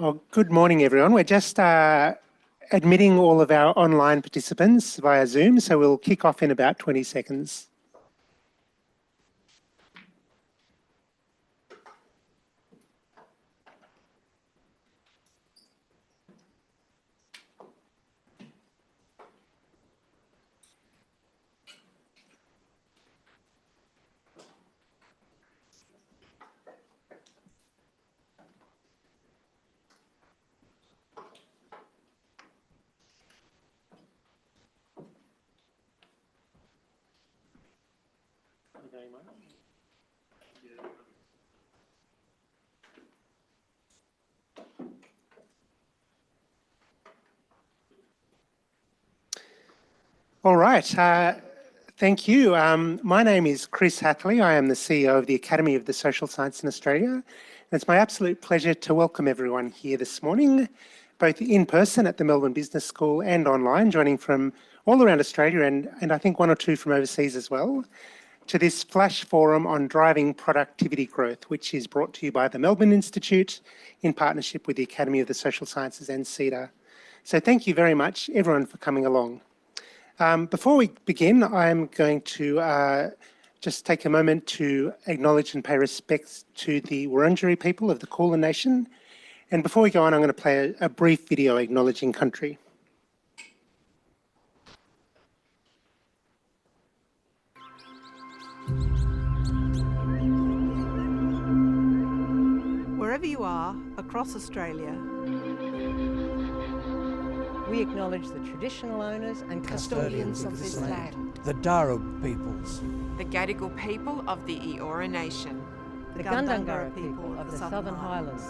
Oh, good morning, everyone. We're just admitting all of our online participants via Zoom, so we'll kick off in about 20 seconds. All right, thank you. My name is Chris Hathley. I am the CEO of the Academy of the Social Science in Australia. And it's my absolute pleasure to welcome everyone here this morning, both in person at the Melbourne Business School and online, joining from all around Australia and I think one or two from overseas as well, to this flash forum on driving productivity growth, which is brought to you by the Melbourne Institute in partnership with the Academy of the Social Sciences and CEDA. So thank you very much, everyone, for coming along. Before we begin, I'm going to just take a moment to acknowledge and pay respects to the Wurundjeri people of the Kulin Nation. And before we go on, I'm going to play a brief video acknowledging country. Wherever you are across Australia, we acknowledge the traditional owners and custodians of this land. The Darug peoples. The Gadigal people of the Eora Nation. The Gundungurra people of the Southern Highlands.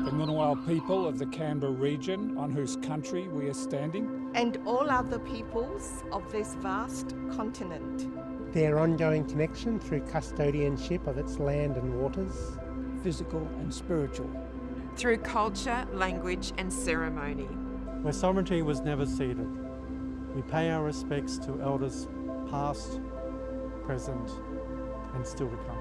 The Ngunnawal people of the Canberra region on whose country we are standing. And all other peoples of this vast continent. Their ongoing connection through custodianship of its land and waters. Physical and spiritual. Through culture, language and ceremony. Where sovereignty was never ceded. We pay our respects to elders past, present and still to come.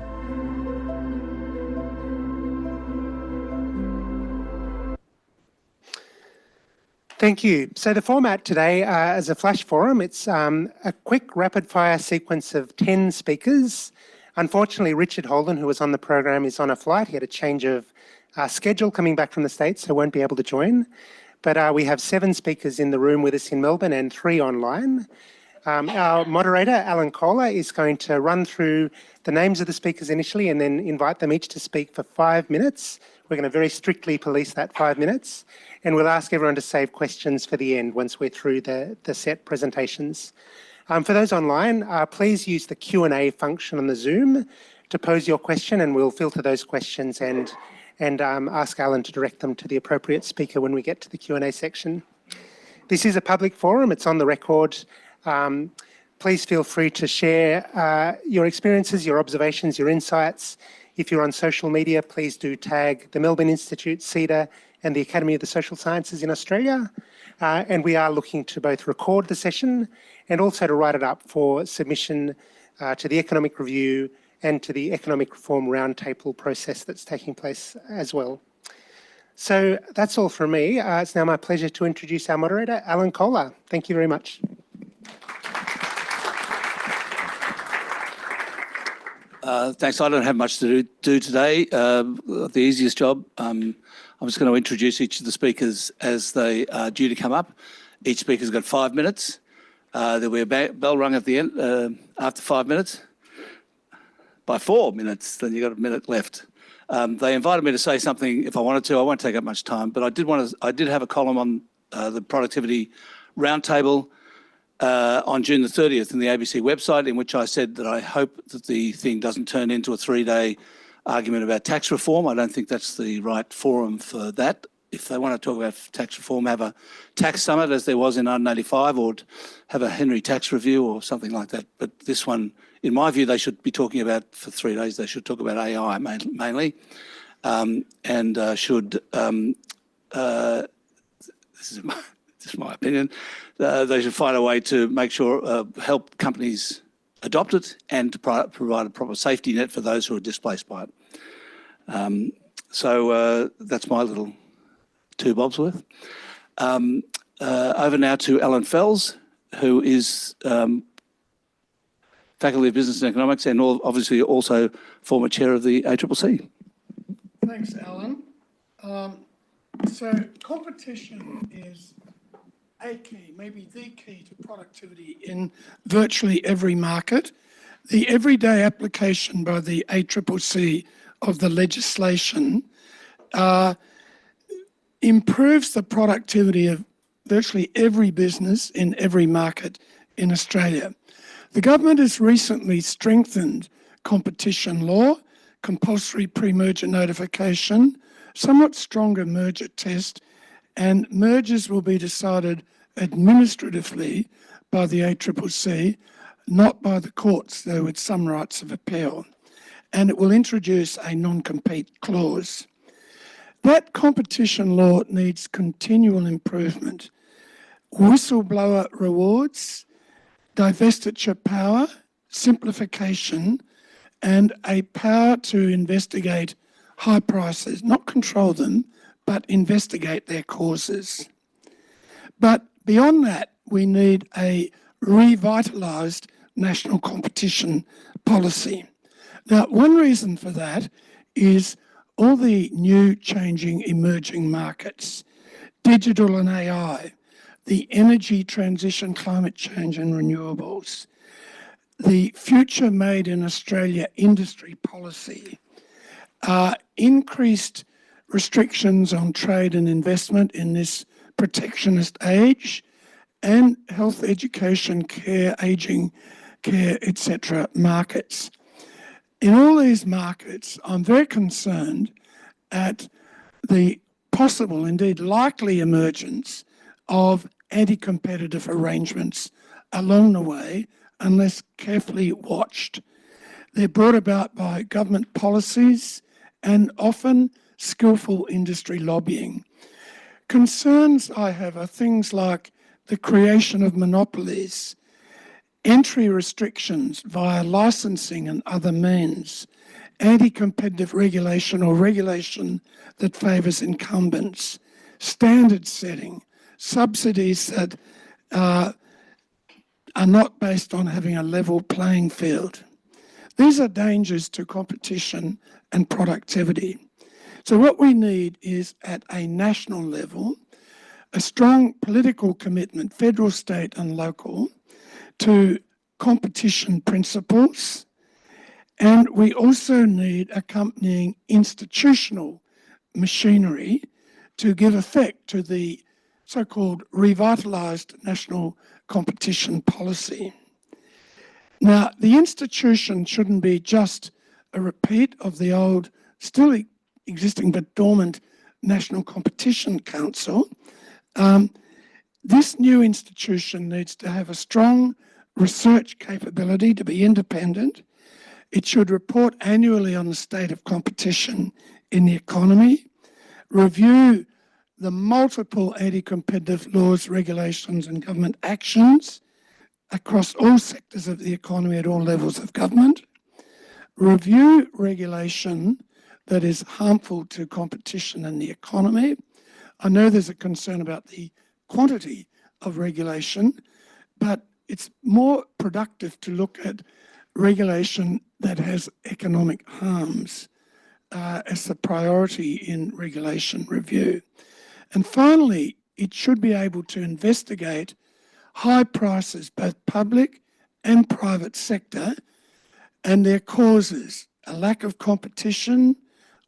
Thank you. So the format today as a flash forum, it's a quick rapid fire sequence of 10 speakers. Unfortunately, Richard Holden, who was on the program, is on a flight. He had a change of schedule coming back from the States, so won't be able to join. But we have 7 speakers in the room with us in Melbourne and 3 online. Our moderator, Alan Kohler, is going to run through the names of the speakers initially and then invite them each to speak for 5 minutes. We're going to very strictly police that 5 minutes. And we'll ask everyone to save questions for the end once we're through the set presentations. For those online, please use the Q&A function on the Zoom to pose your question, and we'll filter those questions and ask Alan to direct them to the appropriate speaker when we get to the Q&A section. This is a public forum, it's on the record. Please feel free to share your experiences, your observations, your insights. If you're on social media, please do tag the Melbourne Institute, CEDA and the Academy of the Social Sciences in Australia. And we are looking to both record the session and also to write it up for submission to the Economic Review and to the Economic Reform Roundtable process that's taking place as well. So that's all from me. It's now my pleasure to introduce our moderator, Alan Kohler. Thank you very much. Thanks. I don't have much to do today. The easiest job. I'm just going to introduce each of the speakers as they are due to come up. Each speaker's got 5 minutes. There'll be a bell rung at the end after 5 minutes. By 4 minutes, then you've got a minute left. They invited me to say something if I wanted to. I won't take up much time, but I did have a column on the Productivity Roundtable on June the 30th in the ABC website, in which I said that I hope that the thing doesn't turn into a 3-day argument about tax reform. I don't think that's the right forum for that. If they want to talk about tax reform, have a tax summit as there was in 1985, or have a Henry tax review or something like that. But this one, in my view, they should be talking about, for 3 days, they should talk about AI mainly, just my opinion, they should find a way to make sure, help companies adopt it and to provide a proper safety net for those who are displaced by it. So that's my little 2 bobs worth. Over now to Alan Fels, who is Faculty of Business and Economics and obviously also former chair of the ACCC. Thanks, Alan. So competition is a key, maybe the key to productivity in virtually every market. The everyday application by the ACCC of the legislation improves the productivity of virtually every business in every market in Australia. The government has recently strengthened competition law, compulsory pre-merger notification, somewhat stronger merger test, and mergers will be decided administratively by the ACCC, not by the courts, though with some rights of appeal. And it will introduce a non-compete clause. That competition law needs continual improvement. Whistleblower rewards, divestiture power, simplification, and a power to investigate high prices, not control them, but investigate their causes. But beyond that, we need a revitalised national competition policy. Now, one reason for that is all the new changing emerging markets, digital and AI, the energy transition, climate change and renewables, the future made in Australia industry policy, increased restrictions on trade and investment in this protectionist age, and health, education, care, ageing care, etc. markets. In all these markets, I'm very concerned at the possible, indeed likely emergence of anti-competitive arrangements along the way, unless carefully watched. They're brought about by government policies and often skillful industry lobbying. Concerns I have are things like the creation of monopolies, entry restrictions via licensing and other means, anti-competitive regulation or regulation that favours incumbents, standard setting, subsidies that are not based on having a level playing field. These are dangers to competition and productivity. So what we need is, at a national level, a strong political commitment, federal, state and local, to competition principles. And we also need accompanying institutional machinery to give effect to the so-called revitalised national competition policy. Now, the institution shouldn't be just a repeat of the old, still existing but dormant National Competition Council. This new institution needs to have a strong research capability to be independent. It should report annually on the state of competition in the economy, review the multiple anti-competitive laws, regulations and government actions across all sectors of the economy at all levels of government, review regulation that is harmful to competition in the economy. I know there's a concern about the quantity of regulation, but it's more productive to look at regulation that has economic harms as the priority in regulation review. And finally, it should be able to investigate high prices, both public and private sector, and their causes, a lack of competition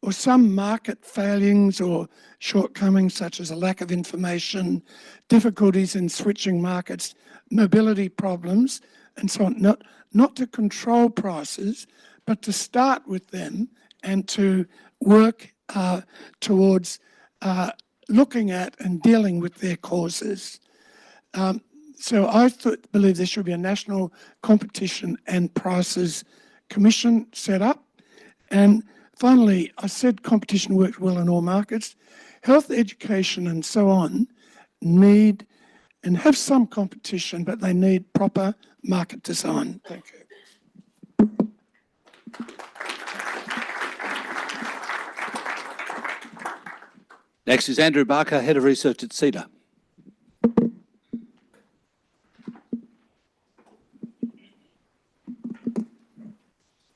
or some market failings or shortcomings such as a lack of information, difficulties in switching markets, mobility problems, and so on. Not to control prices, but to start with them and to work towards looking at and dealing with their causes. So I believe there should be a National Competition and Prices Commission set up. And finally, I said competition works well in all markets. Health, education and so on need and have some competition, but they need proper market design. Thank you. Next is Andrew Barker, Head of Research at CEDA.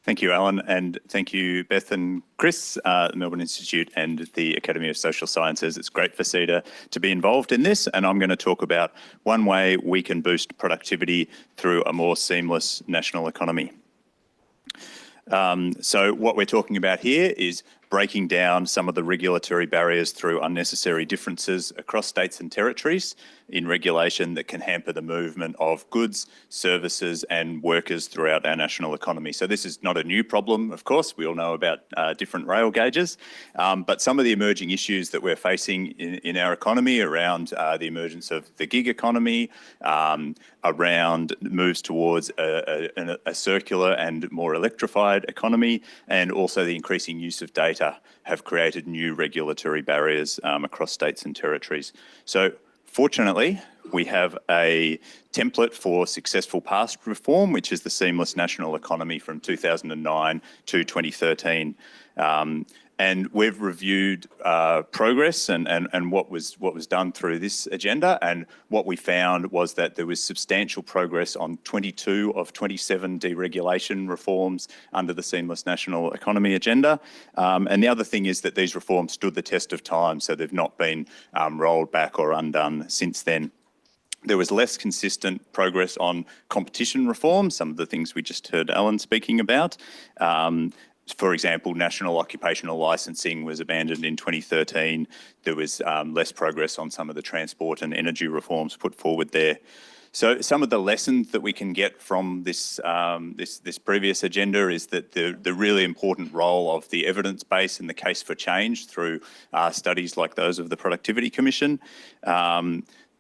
Thank you, Alan, and thank you, Beth and Chris, the Melbourne Institute and the Academy of Social Sciences. It's great for CEDA to be involved in this, and I'm going to talk about one way we can boost productivity through a more seamless national economy. So what we're talking about here is breaking down some of the regulatory barriers through unnecessary differences across states and territories in regulation that can hamper the movement of goods, services and workers throughout our national economy. So this is not a new problem, of course. We all know about different rail gauges, but some of the emerging issues that we're facing in our economy around the emergence of the gig economy, around moves towards a circular and more electrified economy, and also the increasing use of data have created new regulatory barriers across states and territories. So fortunately, we have a template for successful past reform, which is the Seamless National Economy from 2009 to 2013. And we've reviewed progress and what was done through this agenda. And what we found was that there was substantial progress on 22 of 27 deregulation reforms under the Seamless National Economy agenda. And the other thing is that these reforms stood the test of time, so they've not been rolled back or undone since then. There was less consistent progress on competition reform, some of the things we just heard Alan speaking about. For example, national occupational licensing was abandoned in 2013. There was less progress on some of the transport and energy reforms put forward there. So some of the lessons that we can get from this this previous agenda is that the really important role of the evidence base and the case for change through studies like those of the Productivity Commission.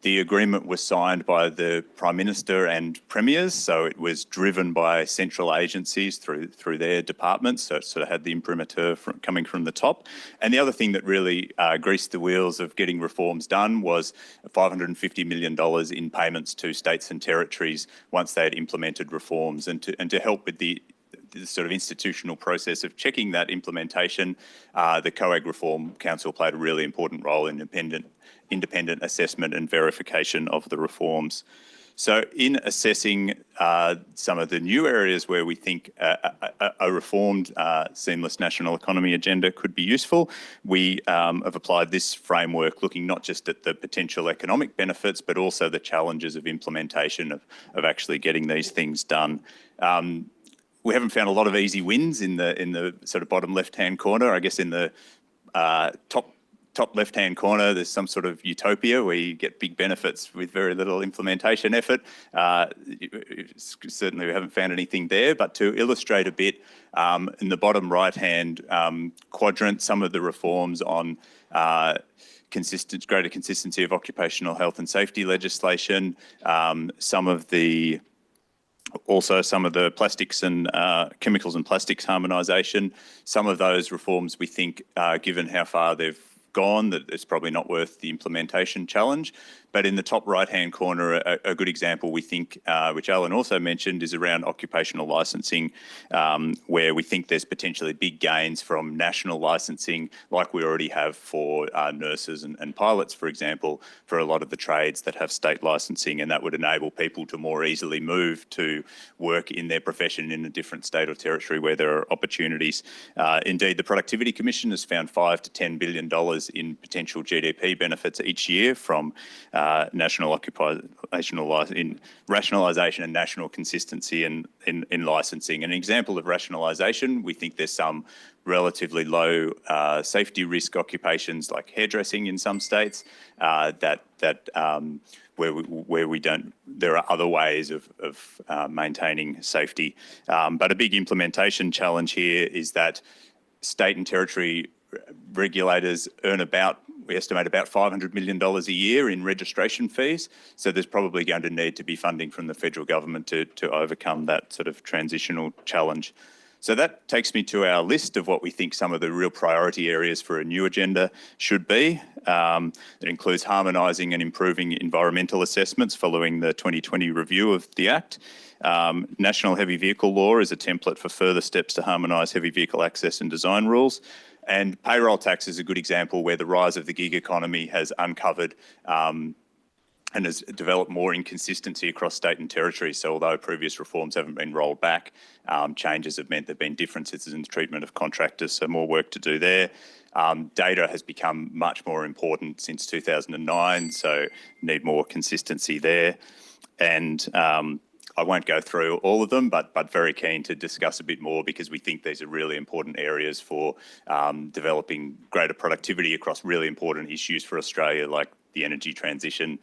The agreement was signed by the Prime Minister and Premiers, so it was driven by central agencies through their departments, so it sort of had the imprimatur coming from the top. And the other thing that really greased the wheels of getting reforms done was $550 million in payments to states and territories once they had implemented reforms, and to help with the sort of institutional process of checking that implementation, the COAG Reform Council played a really important role in independent assessment and verification of the reforms. So in assessing some of the new areas where we think a reformed seamless national economy agenda could be useful, we have applied this framework looking not just at the potential economic benefits, but also the challenges of implementation of actually getting these things done. We haven't found a lot of easy wins in the sort of bottom left-hand corner. I guess in the top left-hand corner, there's some sort of utopia where you get big benefits with very little implementation effort. Certainly we haven't found anything there, but to illustrate a bit, in the bottom right-hand quadrant, some of the reforms on greater consistency of occupational health and safety legislation, some of the plastics and chemicals and plastics harmonisation. Some of those reforms we think, given how far they've gone, that it's probably not worth the implementation challenge. But in the top right-hand corner, a good example we think, which Alan also mentioned, is around occupational licensing, where we think there's potentially big gains from national licensing, like we already have for nurses and pilots, for example, for a lot of the trades that have state licensing, and that would enable people to more easily move to work in their profession in a different state or territory where there are opportunities. Indeed, the Productivity Commission has found $5 to $10 billion in potential GDP benefits each year from national rationalisation and national consistency in licensing. An example of rationalisation, we think there's some relatively low safety risk occupations like hairdressing in some states where we don't. There are other ways of maintaining safety, but a big implementation challenge here is that state and territory regulators earn we estimate about $500 million a year in registration fees. So there's probably going to need to be funding from the federal government to overcome that sort of transitional challenge. So that takes me to our list of what we think some of the real priority areas for a new agenda should be. It includes harmonising and improving environmental assessments following the 2020 review of the Act. National heavy vehicle law is a template for further steps to harmonise heavy vehicle access and design rules. And payroll tax is a good example where the rise of the gig economy has uncovered and has developed more inconsistency across state and territory. So although previous reforms haven't been rolled back, changes have meant there have been differences in the treatment of contractors, so more work to do there. Data has become much more important since 2009, so need more consistency there. And I won't go through all of them, but very keen to discuss a bit more because we think these are really important areas for developing greater productivity across really important issues for Australia, like the energy transition,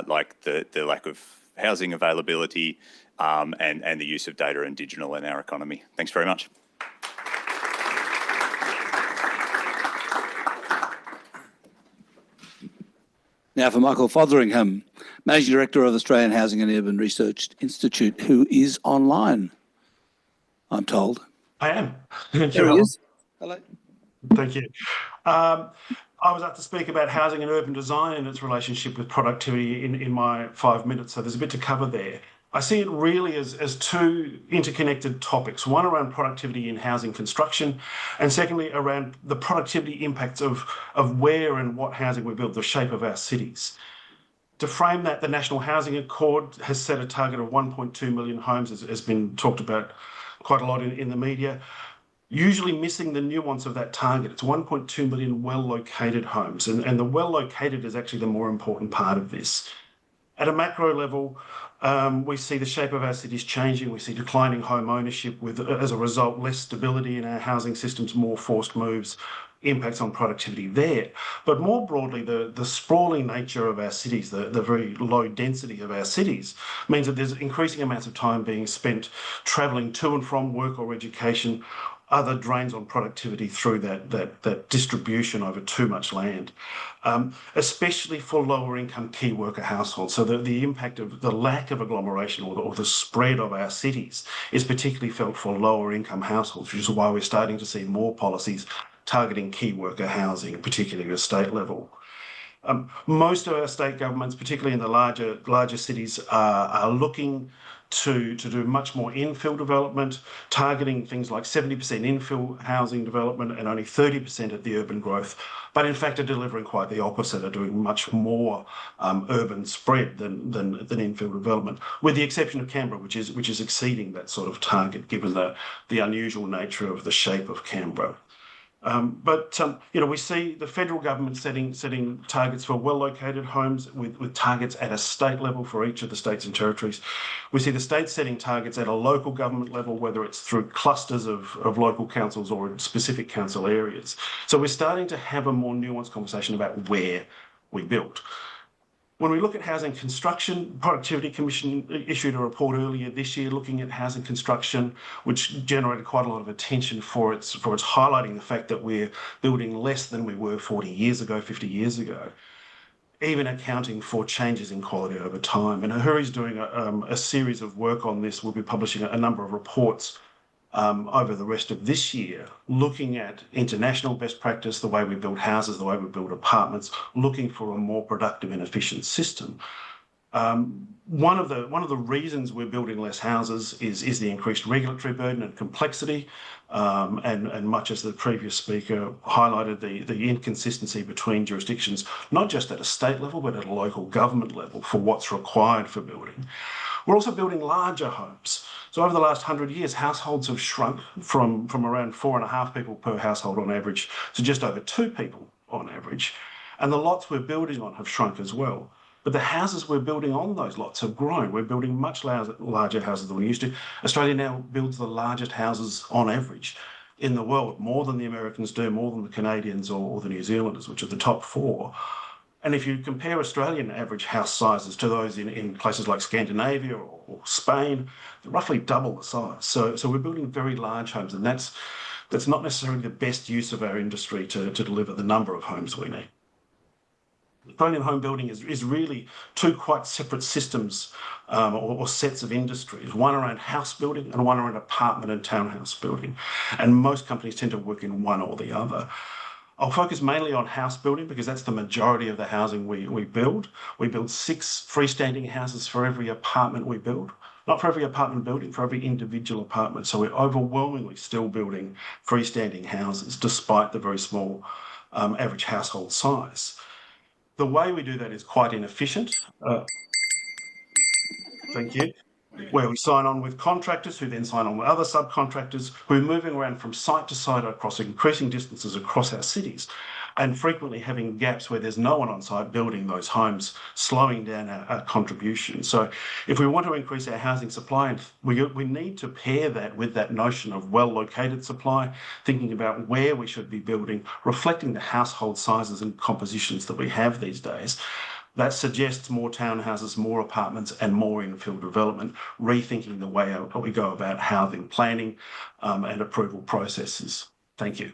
like the lack of housing availability, and the use of data and digital in our economy. Thanks very much. Now for Michael Fotheringham, Managing Director of Australian Housing and Urban Research Institute, who is online, I'm told. I am. There he is. Hello. Thank you. I was asked to speak about housing and urban design and its relationship with productivity in my 5 minutes, so there's a bit to cover there. I see it really as two interconnected topics, one around productivity in housing construction, and secondly around the productivity impacts of where and what housing we build, the shape of our cities. To frame that, the National Housing Accord has set a target of 1.2 million homes, as has been talked about quite a lot in the media, usually missing the nuance of that target. It's 1.2 million well-located homes, and the well-located is actually the more important part of this. At a macro level, we see the shape of our cities changing. We see declining home ownership with, as a result, less stability in our housing systems, more forced moves, impacts on productivity there. But more broadly, the sprawling nature of our cities, the very low density of our cities, means that there's increasing amounts of time being spent travelling to and from work or education, other drains on productivity through that distribution over too much land, especially for lower income key worker households. So the impact of the lack of agglomeration or the spread of our cities is particularly felt for lower income households, which is why we're starting to see more policies targeting key worker housing, particularly at state level. Most of our state governments, particularly in the larger cities, are looking to do much more infill development, targeting things like 70% infill housing development and only 30% of the urban growth, but in fact are delivering quite the opposite, are doing much more urban spread than infill development, with the exception of Canberra, which is exceeding that sort of target given the unusual nature of the shape of Canberra. We see the federal government setting targets for well-located homes with targets at a state level for each of the states and territories. We see the states setting targets at a local government level, whether it's through clusters of local councils or in specific council areas. So we're starting to have a more nuanced conversation about where we build. When we look at housing construction, Productivity Commission issued a report earlier this year looking at housing construction, which generated quite a lot of attention for its highlighting the fact that we're building less than we were 40 years ago, 50 years ago, even accounting for changes in quality over time. And Ahuri's doing a series of work on this. We'll be publishing a number of reports over the rest of this year, looking at international best practice, the way we build houses, the way we build apartments, looking for a more productive and efficient system. One of the reasons we're building less houses is the increased regulatory burden and complexity, and much as the previous speaker highlighted, the inconsistency between jurisdictions, not just at a state level, but at a local government level for what's required for building. We're also building larger homes. So over the last 100 years, households have shrunk from around 4.5 people per household on average to just over 2 people on average. And the lots we're building on have shrunk as well. But the houses we're building on those lots have grown. We're building much larger houses than we used to. Australia now builds the largest houses on average in the world, more than the Americans do, more than the Canadians or the New Zealanders, which are the top 4. And if you compare Australian average house sizes to those in places like Scandinavia or Spain, they're roughly double the size. So we're building very large homes, and that's not necessarily the best use of our industry to deliver the number of homes we need. Australian home building is really two quite separate systems or sets of industries, one around house building and one around apartment and townhouse building. And most companies tend to work in one or the other. I'll focus mainly on house building because that's the majority of the housing we build. We build 6 freestanding houses for every apartment we build. Not for every apartment building, for every individual apartment. So we're overwhelmingly still building freestanding houses despite the very small average household size. The way we do that is quite inefficient. Thank you. Where we sign on with contractors who then sign on with other subcontractors who are moving around from site to site across increasing distances across our cities and frequently having gaps where there's no one on site building those homes, slowing down our contribution. So if we want to increase our housing supply, we need to pair that with that notion of well-located supply, thinking about where we should be building, reflecting the household sizes and compositions that we have these days. That suggests more townhouses, more apartments and more infill development, rethinking the way we go about housing planning and approval processes. Thank you.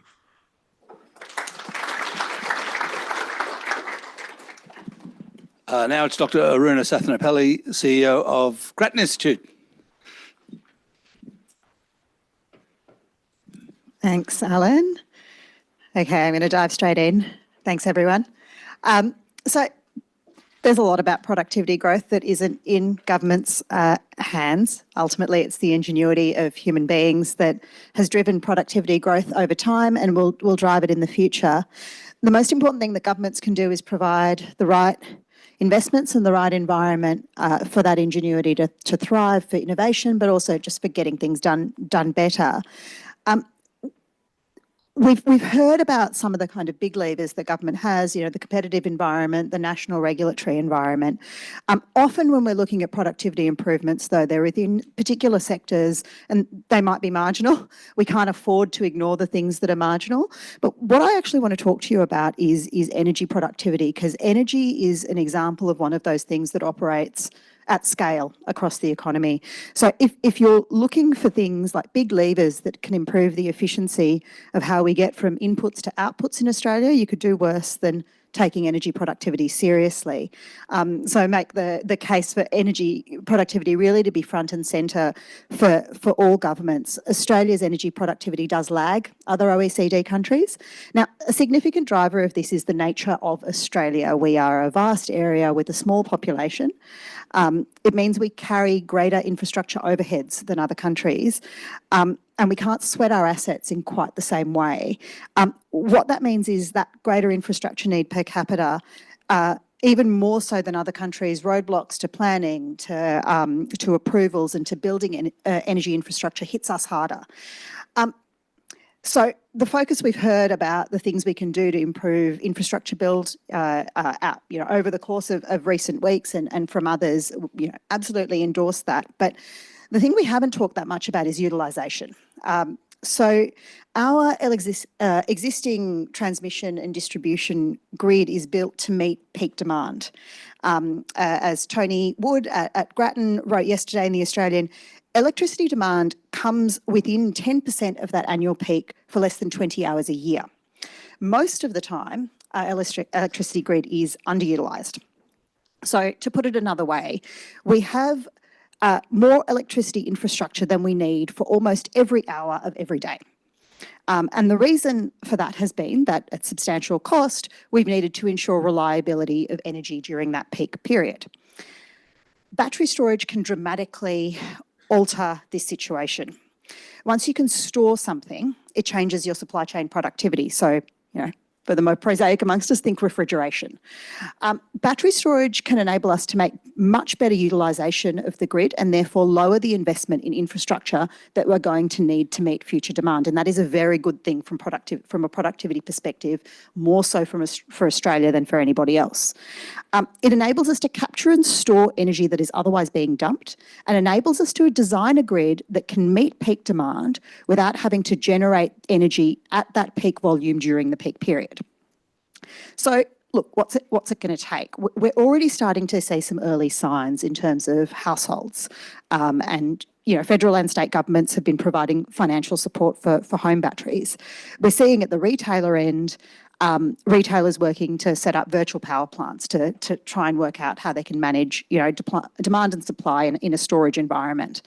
Now it's Dr. Arunda Sathanapally, CEO of Grattan Institute. Thanks, Alan. Okay, I'm going to dive straight in. Thanks, everyone. So there's a lot about productivity growth that isn't in government's hands. Ultimately, it's the ingenuity of human beings that has driven productivity growth over time and will drive it in the future. The most important thing that governments can do is provide the right investments and the right environment for that ingenuity to thrive, for innovation, but also just for getting things done better. We've heard about some of the kind of big levers that government has, the competitive environment, the national regulatory environment. Often when we're looking at productivity improvements, though, they're within particular sectors and they might be marginal. We can't afford to ignore the things that are marginal. But what I actually want to talk to you about is energy productivity, because energy is an example of one of those things that operates at scale across the economy. So if you're looking for things like big levers that can improve the efficiency of how we get from inputs to outputs in Australia, you could do worse than taking energy productivity seriously. So make the case for energy productivity really to be front and centre for all governments. Australia's energy productivity does lag other OECD countries. Now, a significant driver of this is the nature of Australia. We are a vast area with a small population. It means we carry greater infrastructure overheads than other countries. And we can't sweat our assets in quite the same way. What that means is that greater infrastructure need per capita, even more so than other countries, roadblocks to planning, to approvals and to building energy infrastructure hits us harder. So the focus we've heard about the things we can do to improve infrastructure build over the course of recent weeks and from others, absolutely endorse that. But the thing we haven't talked that much about is utilisation. So our existing transmission and distribution grid is built to meet peak demand. As Tony Wood at Grattan wrote yesterday in The Australian, electricity demand comes within 10% of that annual peak for less than 20 hours a year. Most of the time, our electricity grid is underutilised. So to put it another way, we have more electricity infrastructure than we need for almost every hour of every day. And the reason for that has been that at substantial cost, we've needed to ensure reliability of energy during that peak period. Battery storage can dramatically alter this situation. Once you can store something, it changes your supply chain productivity. So, for the more prosaic amongst us, think refrigeration. Battery storage can enable us to make much better utilisation of the grid and therefore lower the investment in infrastructure that we're going to need to meet future demand. And that is a very good thing from a productivity perspective, more so for Australia than for anybody else. It enables us to capture and store energy that is otherwise being dumped and enables us to design a grid that can meet peak demand without having to generate energy at that peak volume during the peak period. So, look, what's it going to take? We're already starting to see some early signs in terms of households, and federal and state governments have been providing financial support for home batteries. We're seeing at the retailer end retailers working to set up virtual power plants to try and work out how they can manage, demand and supply in a storage environment.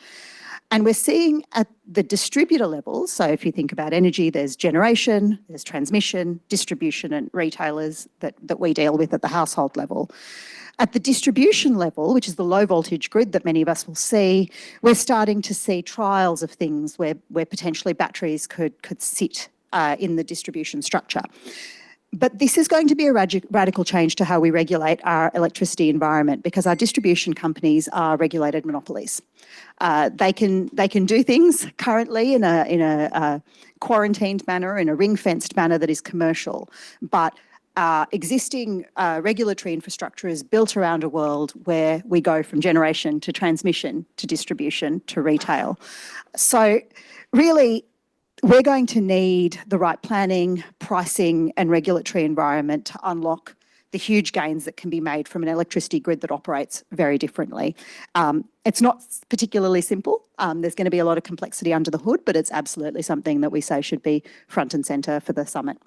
And we're seeing at the distributor level, so if you think about energy, there's generation, there's transmission, distribution, and retailers that we deal with at the household level. At the distribution level, which is the low voltage grid that many of us will see, we're starting to see trials of things where potentially batteries could sit in the distribution structure. But this is going to be a radical change to how we regulate our electricity environment, because our distribution companies are regulated monopolies. They can do things currently in a quarantined manner, in a ring-fenced manner that is commercial, but existing regulatory infrastructure is built around a world where we go from generation to transmission to distribution to retail. So really, we're going to need the right planning, pricing and regulatory environment to unlock the huge gains that can be made from an electricity grid that operates very differently. It's not particularly simple. There's going to be a lot of complexity under the hood, but it's absolutely something that we say should be front and centre for the summit.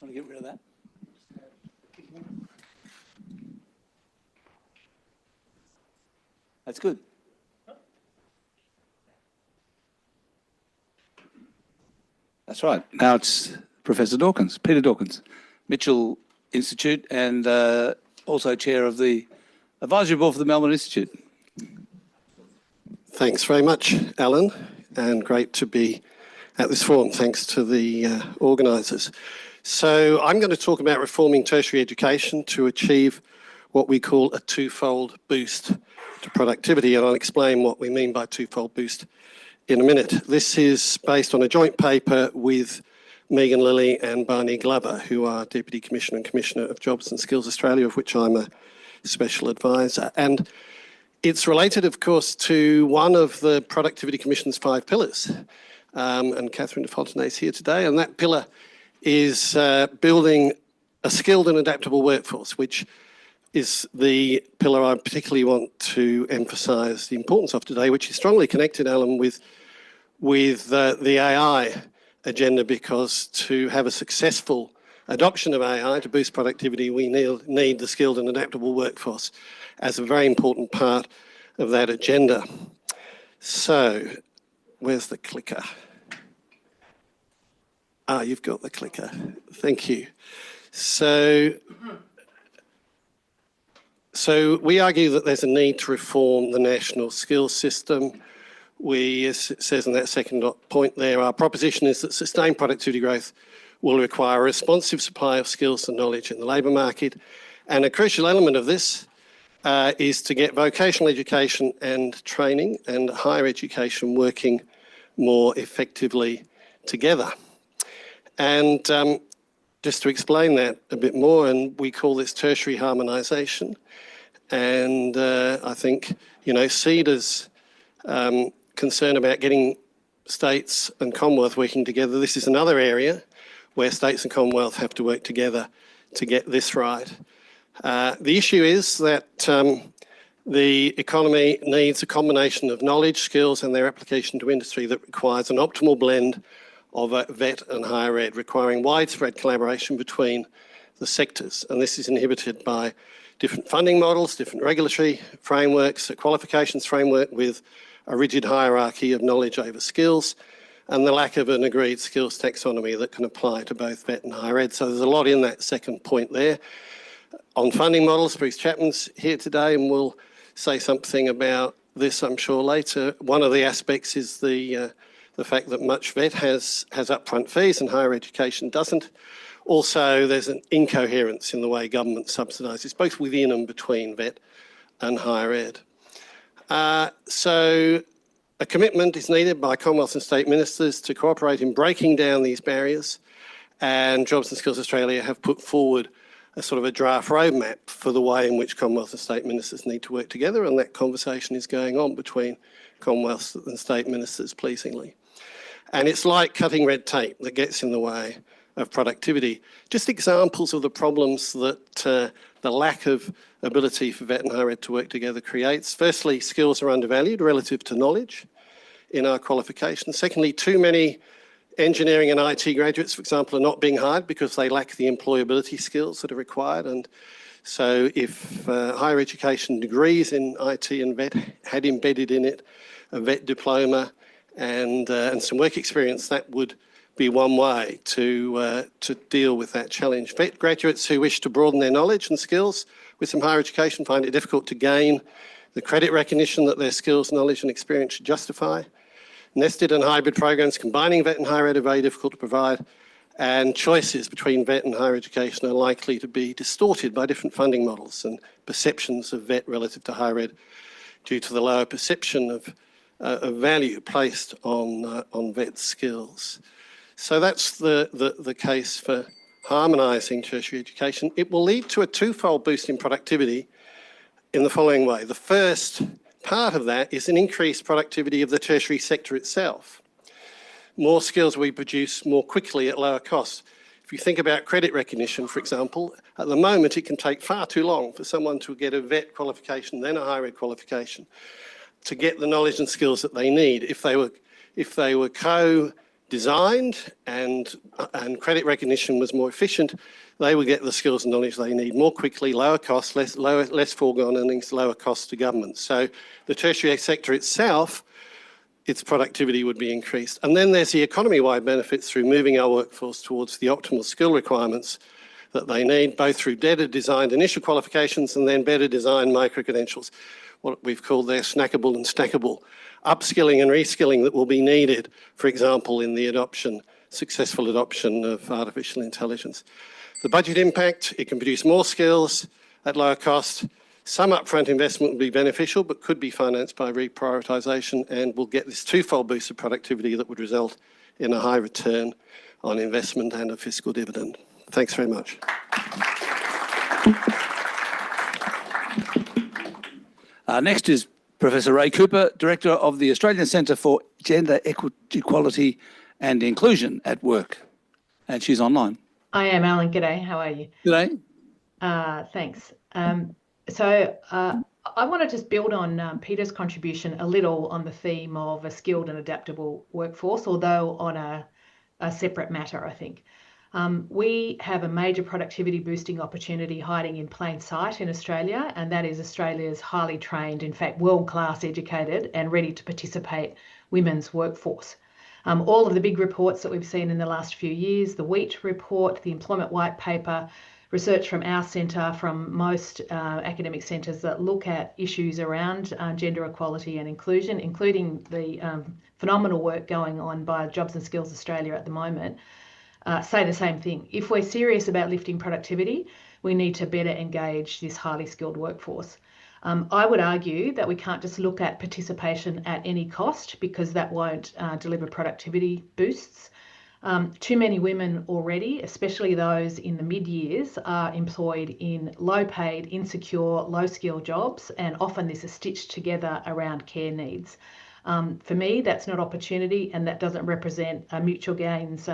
Want to get rid of that? That's good. That's right. Now it's Professor Dawkins, Peter Dawkins, Mitchell Institute, and also chair of the advisory board for the Melbourne Institute. Thanks very much, Alan, and great to be at this forum. Thanks to the organisers. So I'm going to talk about reforming tertiary education to achieve what we call a twofold boost to productivity, and I'll explain what we mean by twofold boost in a minute. This is based on a joint paper with Megan Lilly and Barney Glover, who are Deputy Commissioner and Commissioner of Jobs and Skills Australia, of which I'm a special advisor. And it's related, of course, to one of the Productivity Commission's 5 pillars. And Catherine de Fontenay is here today, and that pillar is building a skilled and adaptable workforce, which is the pillar I particularly want to emphasise the importance of today, which is strongly connected, Alan, with the AI agenda, because to have a successful adoption of AI to boost productivity, we need the skilled and adaptable workforce as a very important part of that agenda. So, where's the clicker? Ah, you've got the clicker. Thank you. So we argue that there's a need to reform the national skills system. As it says in that second point there, our proposition is that sustained productivity growth will require a responsive supply of skills and knowledge in the labour market. And a crucial element of this is to get vocational education and training and higher education working more effectively together. And just to explain that a bit more, and we call this tertiary harmonisation. And I think, CEDA's concern about getting states and Commonwealth working together, this is another area where states and Commonwealth have to work together to get this right. The issue is that the economy needs a combination of knowledge, skills and their application to industry that requires an optimal blend of vet and higher ed, requiring widespread collaboration between the sectors. And this is inhibited by different funding models, different regulatory frameworks, a qualifications framework with a rigid hierarchy of knowledge over skills, and the lack of an agreed skills taxonomy that can apply to both vet and higher ed. So there's a lot in that second point there. On funding models, Bruce Chapman's here today and will say something about this, I'm sure, later. One of the aspects is the fact that much vet has upfront fees and higher education doesn't. Also, there's an incoherence in the way government subsidises, both within and between vet and higher ed. So a commitment is needed by Commonwealth and State Ministers to cooperate in breaking down these barriers, and Jobs and Skills Australia have put forward a sort of a draft roadmap for the way in which Commonwealth and State Ministers need to work together, and that conversation is going on between Commonwealth and State Ministers, pleasingly. And it's like cutting red tape that gets in the way of productivity. Just examples of the problems that the lack of ability for vet and higher ed to work together creates. Firstly, skills are undervalued relative to knowledge. in our qualifications. Secondly, too many engineering and IT graduates, for example, are not being hired because they lack the employability skills that are required. And so if higher education degrees in IT and VET had embedded in it a VET diploma and some work experience, that would be one way to deal with that challenge. VET graduates who wish to broaden their knowledge and skills with some higher education find it difficult to gain the credit recognition that their skills, knowledge and experience should justify. Nested and hybrid programs combining VET and higher ed are very difficult to provide, and choices between VET and higher education are likely to be distorted by different funding models and perceptions of VET relative to higher ed due to the lower perception of value placed on VET skills. So that's the case for harmonising tertiary education. It will lead to a twofold boost in productivity in the following way. The first part of that is an increased productivity of the tertiary sector itself. More skills we produce more quickly at lower cost. If you think about credit recognition, for example, at the moment it can take far too long for someone to get a VET qualification, then a higher ed qualification, to get the knowledge and skills that they need. If they were co-designed and credit recognition was more efficient, they would get the skills and knowledge they need more quickly, lower cost, less foregone earnings, lower cost to government. So the tertiary sector itself, its productivity would be increased. And then there's the economy-wide benefits through moving our workforce towards the optimal skill requirements that they need, both through better designed initial qualifications and then better designed micro-credentials, what we've called their snackable and stackable upskilling and reskilling that will be needed, for example, in the successful adoption of artificial intelligence. The budget impact, it can produce more skills at lower cost. Some upfront investment will be beneficial, but could be financed by reprioritisation, and we'll get this twofold boost of productivity that would result in a high return on investment and a fiscal dividend. Thanks very much. Next is Professor Ray Cooper, Director of the Australian Centre for Gender Equality and Inclusion at Work. And she's online. I am, Alan. G'day. How are you? G'day. Thanks. So I want to just build on Peter's contribution a little on the theme of a skilled and adaptable workforce, although on a separate matter, I think. We have a major productivity boosting opportunity hiding in plain sight in Australia, and that is Australia's highly trained, in fact, world-class educated and ready to participate women's workforce. All of the big reports that we've seen in the last few years, the WHEAT report, the Employment White Paper, research from our centre, from most academic centres that look at issues around gender equality and inclusion, including the phenomenal work going on by Jobs and Skills Australia at the moment, say the same thing. If we're serious about lifting productivity, we need to better engage this highly skilled workforce. I would argue that we can't just look at participation at any cost, because that won't deliver productivity boosts. Too many women already, especially those in the mid-years, are employed in low-paid, insecure, low-skill jobs, and often this is stitched together around care needs. For me, that's not opportunity, and that doesn't represent a mutual gains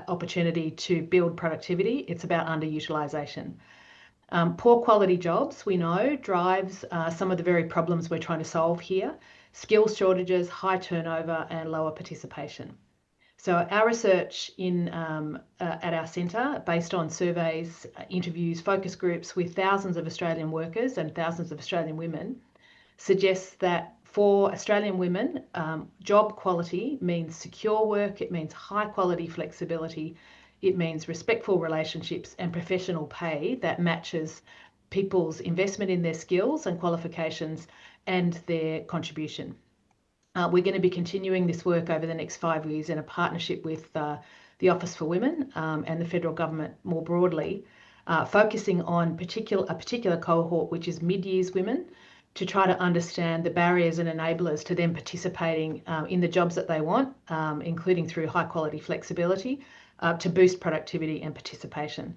opportunity to build productivity. It's about underutilisation. Poor quality jobs, we know, drives some of the very problems we're trying to solve here: skills shortages, high turnover, and lower participation. So our research at our centre, based on surveys, interviews, focus groups with thousands of Australian workers and thousands of Australian women, suggests that for Australian women, job quality means secure work, it means high quality flexibility, it means respectful relationships and professional pay that matches people's investment in their skills and qualifications and their contribution. We're going to be continuing this work over the next 5 years in a partnership with the Office for Women and the federal government more broadly, focusing on a particular cohort, which is mid-years women, to try to understand the barriers and enablers to them participating in the jobs that they want, including through high quality flexibility, to boost productivity and participation.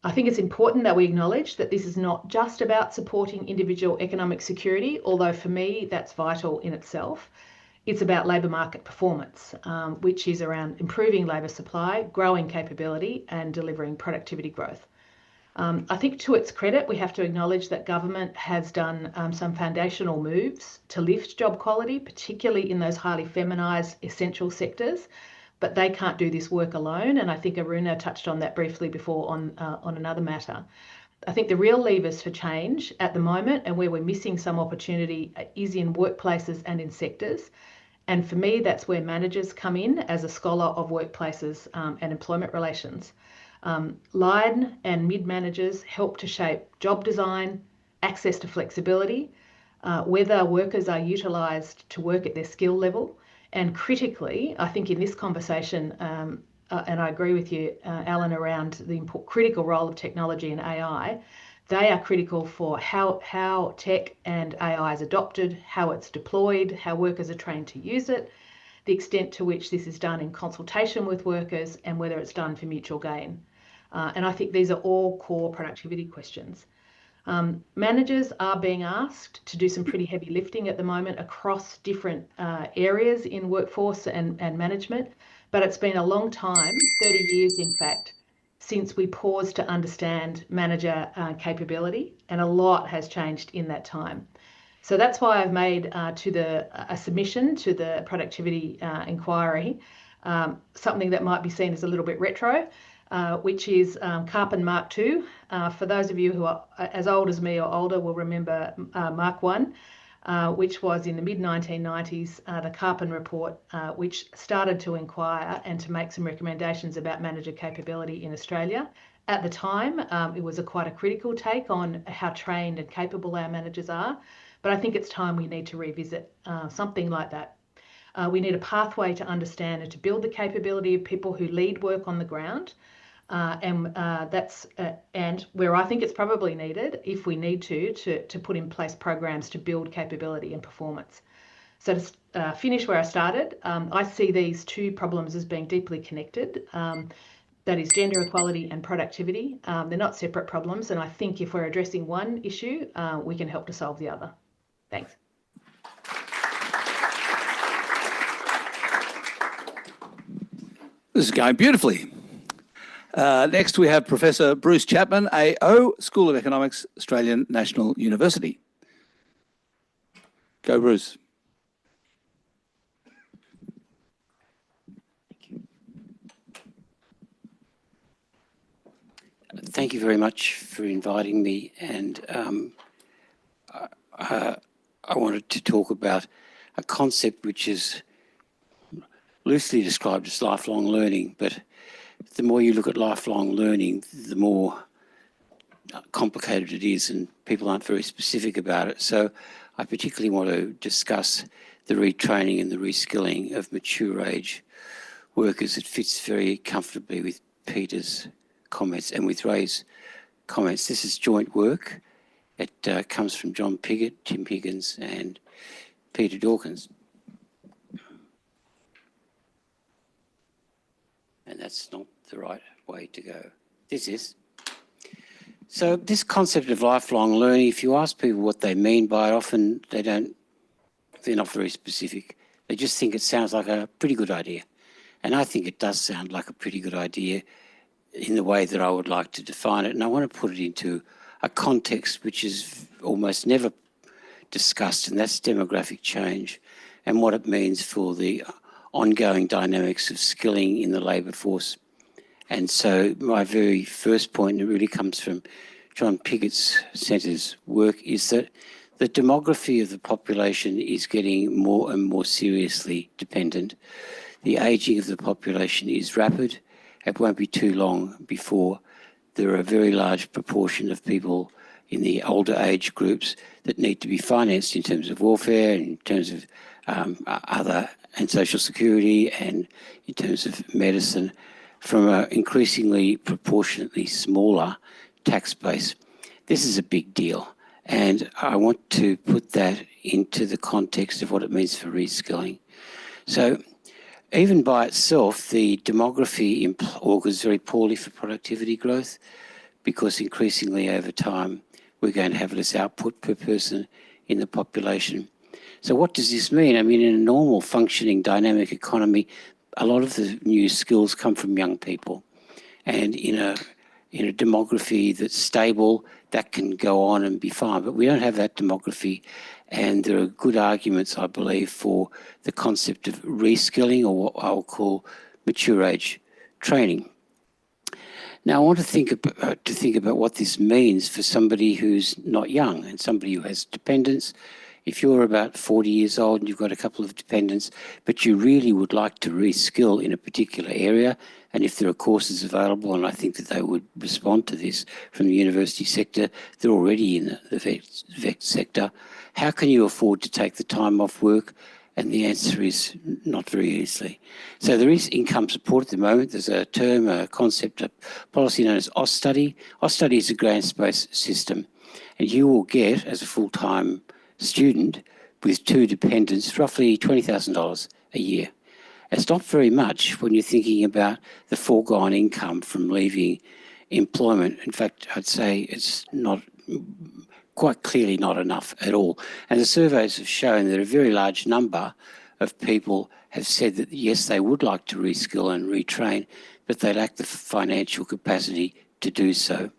I think it's important that we acknowledge that this is not just about supporting individual economic security, although for me that's vital in itself. It's about labour market performance, which is around improving labour supply, growing capability and delivering productivity growth. I think to its credit, we have to acknowledge that government has done some foundational moves to lift job quality, particularly in those highly feminised essential sectors, but they can't do this work alone. And I think Arunda touched on that briefly before on another matter. I think the real levers for change at the moment and where we're missing some opportunity is in workplaces and in sectors. And for me, that's where managers come in as a scholar of workplaces and employment relations. Line and mid-managers help to shape job design, access to flexibility, whether workers are utilised to work at their skill level. And critically, I think in this conversation, and I agree with you, Alan, around the critical role of technology and AI, they are critical for how tech and AI is adopted, how it's deployed, how workers are trained to use it, the extent to which this is done in consultation with workers, and whether it's done for mutual gain. And I think these are all core productivity questions. Managers are being asked to do some pretty heavy lifting at the moment across different areas in workforce and management, but it's been a long time, 30 years in fact, since we paused to understand manager capability, and a lot has changed in that time. So that's why I've made a submission to the productivity inquiry, something that might be seen as a little bit retro, which is Chapman Mark II. For those of you who are as old as me or older will remember Mark I, which was in the mid-1990s, the Chapman report, which started to inquire and to make some recommendations about manager capability in Australia. At the time, it was quite a critical take on how trained and capable our managers are, but I think it's time we need to revisit something like that. We need a pathway to understand and to build the capability of people who lead work on the ground. And where I think it's probably needed, if we need to put in place programs to build capability and performance. So to finish where I started, I see these two problems as being deeply connected. That is gender equality and productivity. They're not separate problems, and I think if we're addressing one issue, we can help to solve the other. Thanks. This is going beautifully. Next, we have Professor Bruce Chapman, AO, School of Economics, Australian National University. Go, Bruce. Thank you very much for inviting me, and I wanted to talk about a concept which is loosely described as lifelong learning, but the more you look at lifelong learning, the more complicated it is, and people aren't very specific about it. So I particularly want to discuss the retraining and the reskilling of mature age workers. It fits very comfortably with Peter's comments and with Ray's comments. This is joint work. It comes from John Piggott, Tim Higgins and Peter Dawkins. And that's not the right way to go. This is. So this concept of lifelong learning, if you ask people what they mean by it, often they're not very specific. They just think it sounds like a pretty good idea. And I think it does sound like a pretty good idea in the way that I would like to define it. And I want to put it into a context which is almost never discussed, and that's demographic change and what it means for the ongoing dynamics of skilling in the labour force. And so my very first point, and it really comes from John Piggott's Centre's work, is that the demography of the population is getting more and more seriously dependent. The ageing of the population is rapid. It won't be too long before there are a very large proportion of people in the older age groups that need to be financed in terms of welfare, in terms of other and social security, and in terms of medicine, from an increasingly proportionately smaller tax base. This is a big deal, and I want to put that into the context of what it means for reskilling. So even by itself, the demography augurs very poorly for productivity growth, because increasingly over time we're going to have less output per person in the population. So what does this mean? I mean, in a normal functioning dynamic economy, a lot of the new skills come from young people. And in in a demography that's stable, that can go on and be fine. But we don't have that demography. And there are good arguments, I believe, for the concept of reskilling, or what I'll call mature age training. Now, I want to think about what this means for somebody who's not young and somebody who has dependents. If you're about 40 years old and you've got a couple of dependents, but you really would like to reskill in a particular area, and if there are courses available, and I think that they would respond to this from the university sector, they're already in the vet sector, how can you afford to take the time off work? And the answer is not very easily. So there is income support at the moment. There's a term, a concept, a policy known as AUSTUDY. AUSTUDY is a grants-based system, and you will get, as a full-time student with 2 dependents, roughly $20,000 a year. It's not very much when you're thinking about the foregone income from leaving employment. In fact, I'd say it's not quite clearly not enough at all. And the surveys have shown that a very large number of people have said that, yes, they would like to reskill and retrain, but they lack the financial capacity to do so.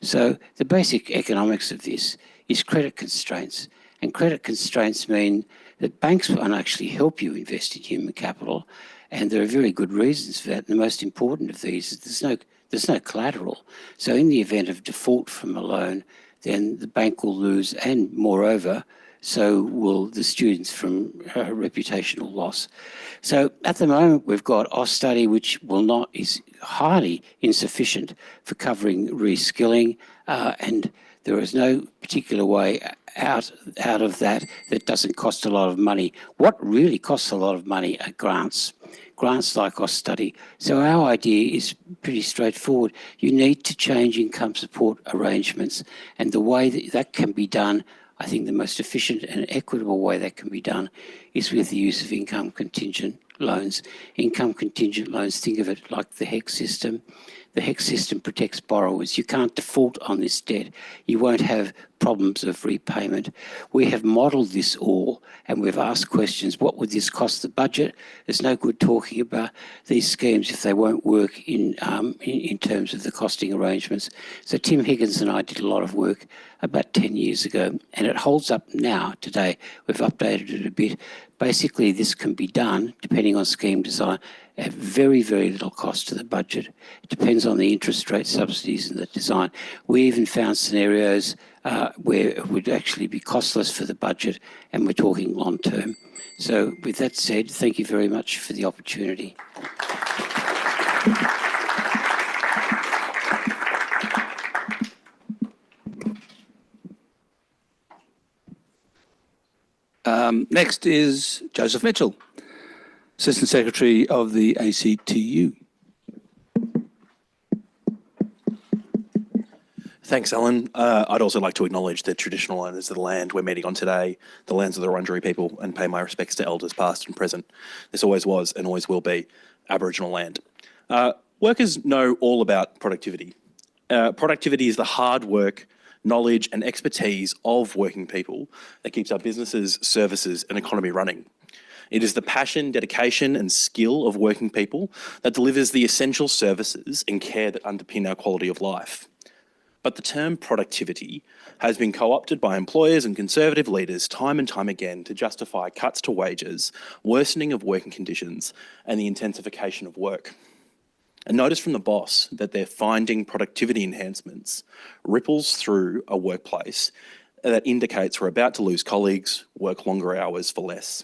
So the basic economics of this is credit constraints. And credit constraints mean that banks won't actually help you invest in human capital. And there are very good reasons for that. And the most important of these is there's no collateral. So in the event of default from a loan, then the bank will lose, and moreover, so will the students from reputational loss. So at the moment, we've got AUSTUDY, which is highly insufficient for covering reskilling, and there is no particular way out of that doesn't cost a lot of money. What really costs a lot of money are grants like AUSTUDY. So our idea is pretty straightforward. You need to change income support arrangements, and the way that can be done, I think the most efficient and equitable way that can be done is with the use of income contingent loans. Income contingent loans, think of it like the HEC system. The HEC system protects borrowers. You can't default on this debt. You won't have problems of repayment. We have modelled this all, and we've asked questions. What would this cost the budget? There's no good talking about these schemes if they won't work in terms of the costing arrangements. So Tim Higgins and I did a lot of work about 10 years ago, and it holds up now, today. We've updated it a bit. Basically, this can be done, depending on scheme design, at very, very little cost to the budget. It depends on the interest rate subsidies and the design. We even found scenarios where it would actually be costless for the budget, and we're talking long term. So with that said, thank you very much for the opportunity. Next is Joseph Mitchell, Assistant Secretary of the ACTU. Thanks, Alan. I'd also like to acknowledge the traditional owners of the land we're meeting on today, the lands of the Wurundjeri people, and pay my respects to elders past and present. This always was and always will be Aboriginal land. Workers know all about productivity. Productivity is the hard work, knowledge and expertise of working people that keeps our businesses, services and economy running. It is the passion, dedication and skill of working people that delivers the essential services and care that underpin our quality of life. But the term productivity has been co-opted by employers and conservative leaders time and time again to justify cuts to wages, worsening of working conditions and the intensification of work. A notice from the boss that they're finding productivity enhancements ripples through a workplace that indicates we're about to lose colleagues, work longer hours for less.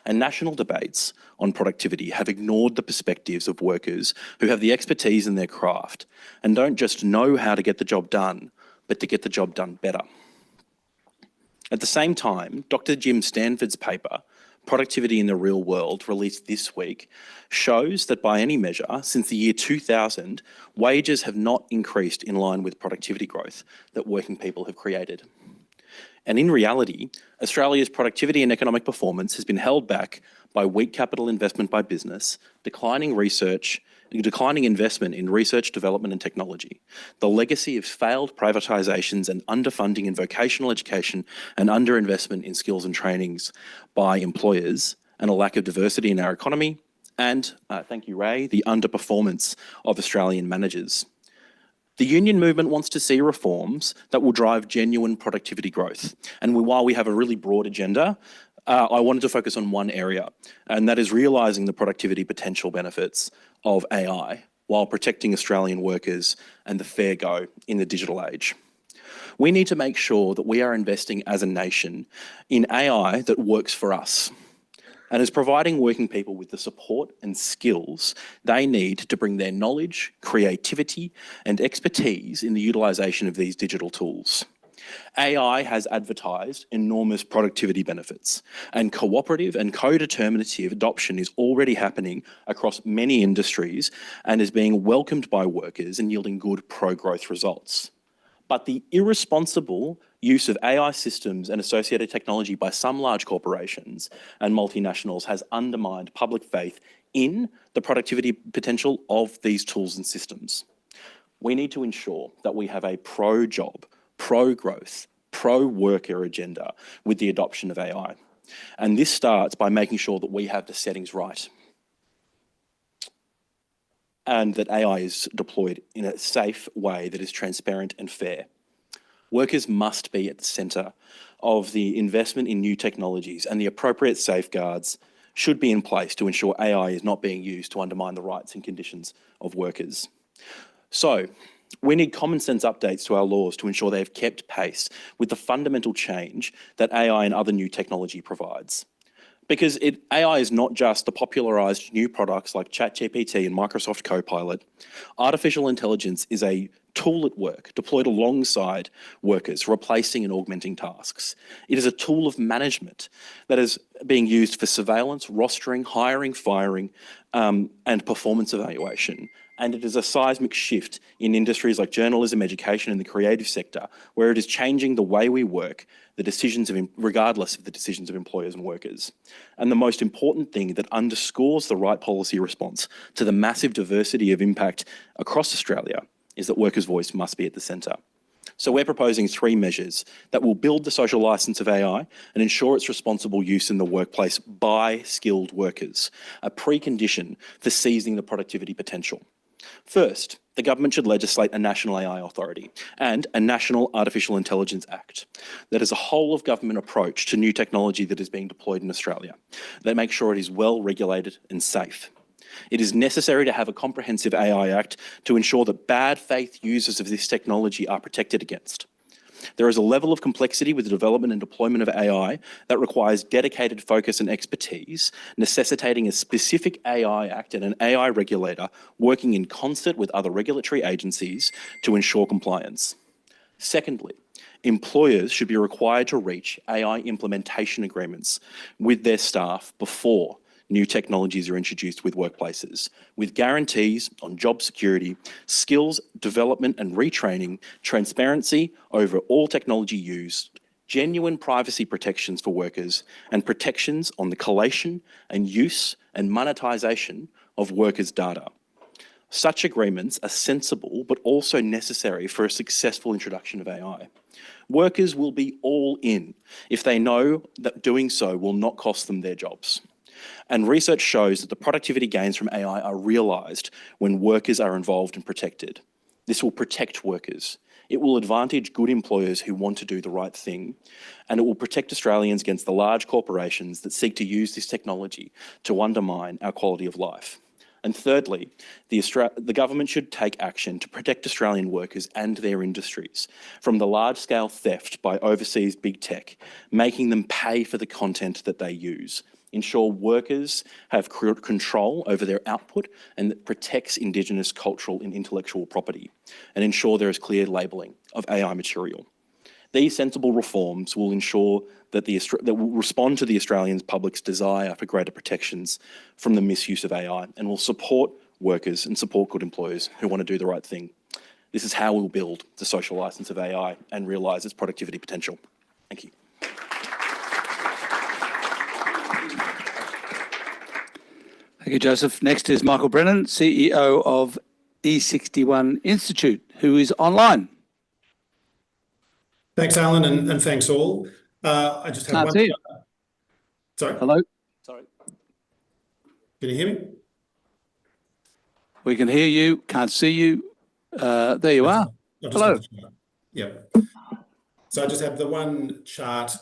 And national debates on productivity have ignored the perspectives of workers who have the expertise in their craft and don't just know how to get the job done, but to get the job done better. At the same time, Dr. Jim Stanford's paper, Productivity in the Real World, released this week, shows that by any measure, since the year 2000, wages have not increased in line with productivity growth that working people have created. And in reality, Australia's productivity and economic performance has been held back by weak capital investment by business, declining investment in research, development and technology, the legacy of failed privatisations and underfunding in vocational education and underinvestment in skills and trainings by employers, and a lack of diversity in our economy, and, thank you Ray, the underperformance of Australian managers. The union movement wants to see reforms that will drive genuine productivity growth. And while we have a really broad agenda, I wanted to focus on one area, and that is realising the productivity potential benefits of AI while protecting Australian workers and the fair go in the digital age. We need to make sure that we are investing as a nation in AI that works for us and is providing working people with the support and skills they need to bring their knowledge, creativity, and expertise in the utilisation of these digital tools. AI has advertised enormous productivity benefits, and cooperative and co-determinative adoption is already happening across many industries and is being welcomed by workers and yielding good pro-growth results. But the irresponsible use of AI systems and associated technology by some large corporations and multinationals has undermined public faith in the productivity potential of these tools and systems. We need to ensure that we have a pro-job, pro-growth, pro-worker agenda with the adoption of AI. And this starts by making sure that we have the settings right and that AI is deployed in a safe way that is transparent and fair. Workers must be at the centre of the investment in new technologies, and the appropriate safeguards should be in place to ensure AI is not being used to undermine the rights and conditions of workers. So, we need common sense updates to our laws to ensure they have kept pace with the fundamental change that AI and other new technology provides. Because AI is not just the popularised new products like ChatGPT and Microsoft Copilot. Artificial intelligence is a tool at work, deployed alongside workers, replacing and augmenting tasks. It is a tool of management that is being used for surveillance, rostering, hiring, firing, and performance evaluation. And it is a seismic shift in industries like journalism, education, and the creative sector, where it is changing the way we work, regardless of the decisions of employers and workers. And the most important thing that underscores the right policy response to the massive diversity of impact across Australia is that workers' voice must be at the centre. So we're proposing 3 measures that will build the social licence of AI and ensure its responsible use in the workplace by skilled workers, a precondition for seizing the productivity potential. First, the government should legislate a national AI authority and a National Artificial Intelligence Act that is a whole-of-government approach to new technology that is being deployed in Australia that makes sure it is well regulated and safe. It is necessary to have a comprehensive AI Act to ensure that bad faith users of this technology are protected against. There is a level of complexity with the development and deployment of AI that requires dedicated focus and expertise, necessitating a specific AI Act and an AI regulator working in concert with other regulatory agencies to ensure compliance. Secondly, employers should be required to reach AI implementation agreements with their staff before new technologies are introduced with workplaces, with guarantees on job security, skills development and retraining, transparency over all technology used, genuine privacy protections for workers, and protections on the collation and use and monetisation of workers' data. Such agreements are sensible but also necessary for a successful introduction of AI. Workers will be all in if they know that doing so will not cost them their jobs. And research shows that the productivity gains from AI are realised when workers are involved and protected. This will protect workers. It will advantage good employers who want to do the right thing, and it will protect Australians against the large corporations that seek to use this technology to undermine our quality of life. And thirdly, the government should take action to protect Australian workers and their industries from the large-scale theft by overseas big tech, making them pay for the content that they use. Ensure workers have control over their output and that protects Indigenous cultural and intellectual property, and ensure there is clear labelling of AI material. These sensible reforms will ensure that will respond to the Australian public's desire for greater protections from the misuse of AI, and will support workers and support good employers who want to do the right thing. This is how we'll build the social licence of AI and realise its productivity potential. Thank you. Thank you, Joseph. Next is Michael Brennan, CEO of E61 Institute, who is online. Thanks, Alan, and thanks all. I just have one. Sorry. Hello. Sorry. Can you hear me? We can hear you. Can't see you. There you are. Hello. Yeah. So I just have the one chart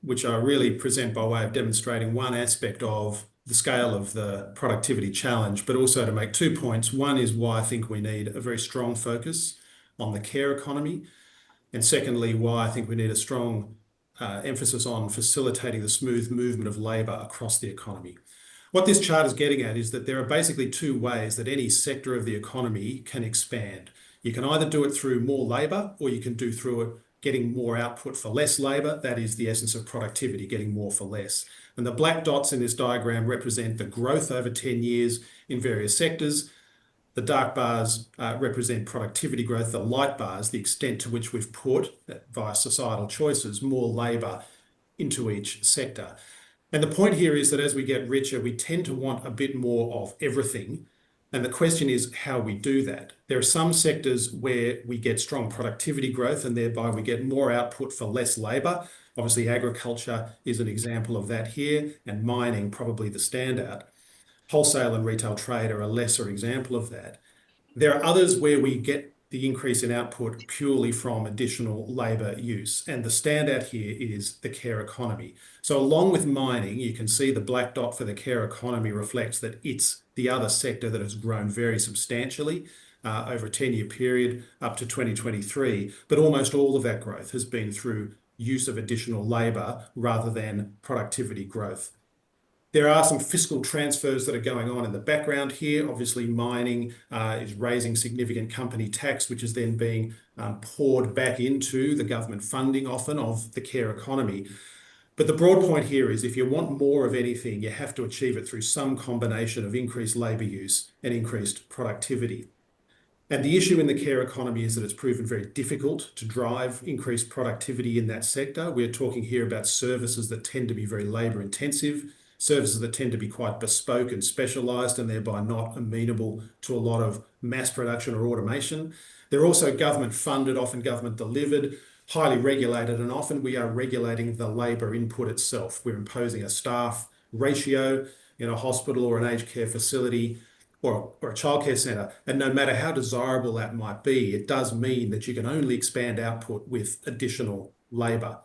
which I really present by way of demonstrating one aspect of the scale of the productivity challenge, but also to make 2 points. One is why I think we need a very strong focus on the care economy. And secondly, why I think we need a strong emphasis on facilitating the smooth movement of labour across the economy. What this chart is getting at is that there are basically 2 ways that any sector of the economy can expand. You can either do it through more labour, or you can do through it getting more output for less labour. That is the essence of productivity, getting more for less. And the black dots in this diagram represent the growth over 10 years in various sectors. The dark bars represent productivity growth. The light bars, the extent to which we've put, via societal choices, more labour into each sector. And the point here is that as we get richer, we tend to want a bit more of everything. And the question is how we do that. There are some sectors where we get strong productivity growth and thereby we get more output for less labour. Obviously, agriculture is an example of that here, and mining probably the standout. Wholesale and retail trade are a lesser example of that. There are others where we get the increase in output purely from additional labour use. And the standout here is the care economy. So along with mining, you can see the black dot for the care economy reflects that it's the other sector that has grown very substantially over a 10-year period up to 2023. But almost all of that growth has been through use of additional labour rather than productivity growth. There are some fiscal transfers that are going on in the background here. Obviously, mining is raising significant company tax, which is then being poured back into the government funding often of the care economy. But the broad point here is if you want more of anything, you have to achieve it through some combination of increased labour use and increased productivity. And the issue in the care economy is that it's proven very difficult to drive increased productivity in that sector. We're talking here about services that tend to be very labour intensive, services that tend to be quite bespoke and specialised and thereby not amenable to a lot of mass production or automation. They're also government funded, often government delivered, highly regulated, and often we are regulating the labour input itself. We're imposing a staff ratio in a hospital or an aged care facility or a childcare centre. And no matter how desirable that might be, it does mean that you can only expand output with additional labour.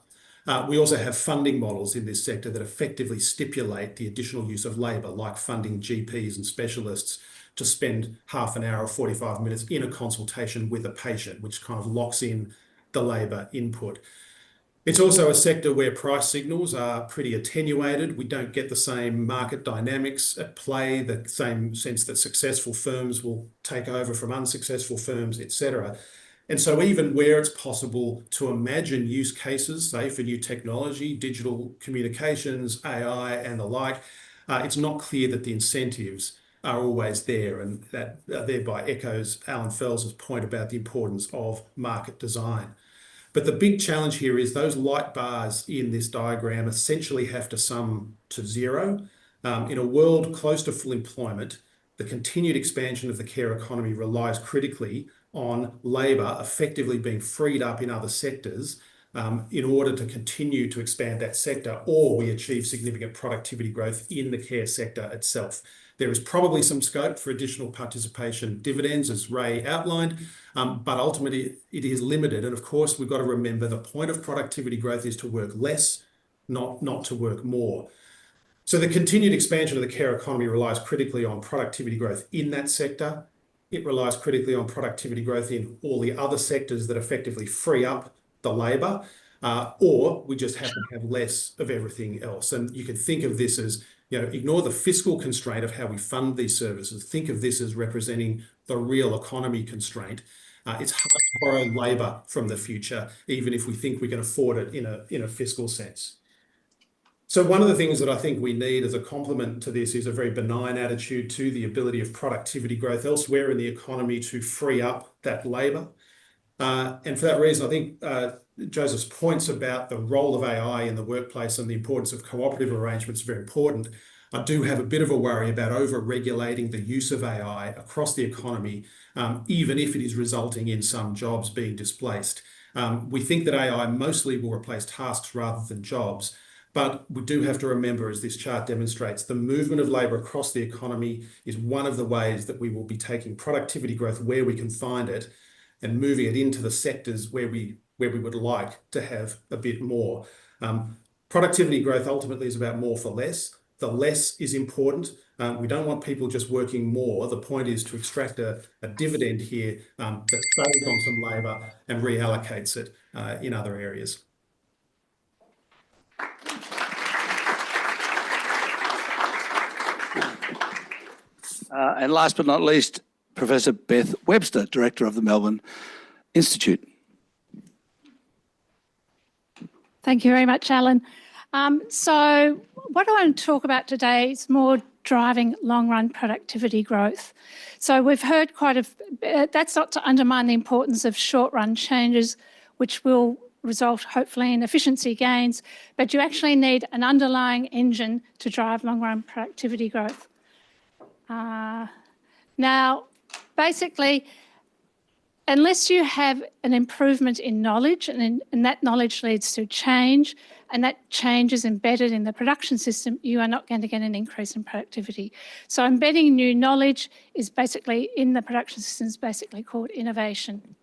We also have funding models in this sector that effectively stipulate the additional use of labour, like funding GPs and specialists to spend half an hour or 45 minutes in a consultation with a patient, which kind of locks in the labour input. It's also a sector where price signals are pretty attenuated. We don't get the same market dynamics at play, the same sense that successful firms will take over from unsuccessful firms, etc. And so even where it's possible to imagine use cases, say for new technology, digital communications, AI and the like, it's not clear that the incentives are always there, and that thereby echoes Alan Fels' point about the importance of market design. But the big challenge here is those light bars in this diagram essentially have to sum to zero. In a world close to full employment, the continued expansion of the care economy relies critically on labour effectively being freed up in other sectors in order to continue to expand that sector, or we achieve significant productivity growth in the care sector itself. There is probably some scope for additional participation dividends, as Ray outlined, but ultimately it is limited. And of course, we've got to remember the point of productivity growth is to work less, not to work more. So the continued expansion of the care economy relies critically on productivity growth in that sector. It relies critically on productivity growth in all the other sectors that effectively free up the labour, or we just happen to have less of everything else. And you can think of this as, ignore the fiscal constraint of how we fund these services. Think of this as representing the real economy constraint. It's hard to borrow labour from the future, even if we think we can afford it in a fiscal sense. So one of the things that I think we need as a complement to this is a very benign attitude to the ability of productivity growth elsewhere in the economy to free up that labour. And for that reason, I think Joseph's points about the role of AI in the workplace and the importance of cooperative arrangements are very important. I do have a bit of a worry about over-regulating the use of AI across the economy, even if it is resulting in some jobs being displaced. We think that AI mostly will replace tasks rather than jobs, But we do have to remember, as this chart demonstrates, the movement of labour across the economy is one of the ways that we will be taking productivity growth where we can find it and moving it into the sectors where we would like to have a bit more. Productivity growth ultimately is about more for less. The less is important. We don't want people just working more. The point is to extract a dividend here that saves on some labour and reallocates it in other areas. And last but not least, Professor Beth Webster, Director of the Melbourne Institute. Thank you very much, Alan. So what I want to talk about today is more driving long-run productivity growth. So we've heard that's not to undermine the importance of short-run changes, which will result hopefully in efficiency gains, but you actually need an underlying engine to drive long-run productivity growth. Now, basically, unless you have an improvement in knowledge and that knowledge leads to change and that change is embedded in the production system, you are not going to get an increase in productivity. So embedding new knowledge is basically in the production system is basically called innovation.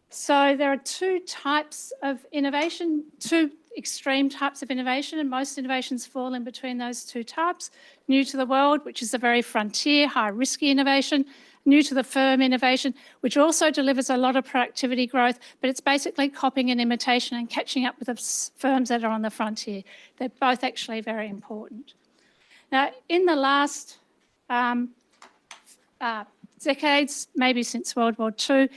So there are two types of innovation, two extreme types of innovation, and most innovations fall in between those two types. New to the world, which is a very frontier, high-risky innovation. New to the firm innovation, which also delivers a lot of productivity growth, but it's basically copying and imitation and catching up with the firms that are on the frontier. They're both actually very important. Now, in the last decades, maybe since World War II,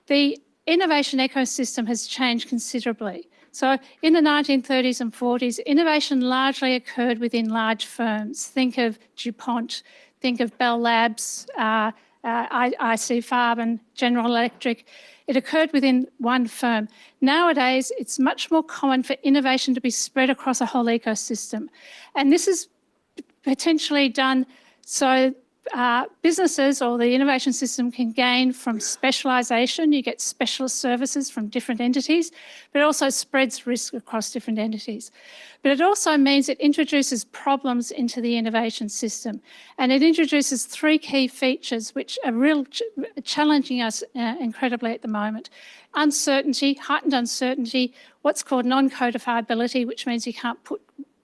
the innovation ecosystem has changed considerably. So in the 1930s and 40s, innovation largely occurred within large firms. Think of DuPont, think of Bell Labs, IC Farben, General Electric. It occurred within one firm. Nowadays, it's much more common for innovation to be spread across a whole ecosystem. And this is potentially done so businesses or the innovation system can gain from specialisation. You get specialist services from different entities, but it also spreads risk across different entities. But it also means it introduces problems into the innovation system, and it introduces three key features which are challenging us incredibly at the moment. Uncertainty, heightened uncertainty, what's called non-codifiability, which means you can't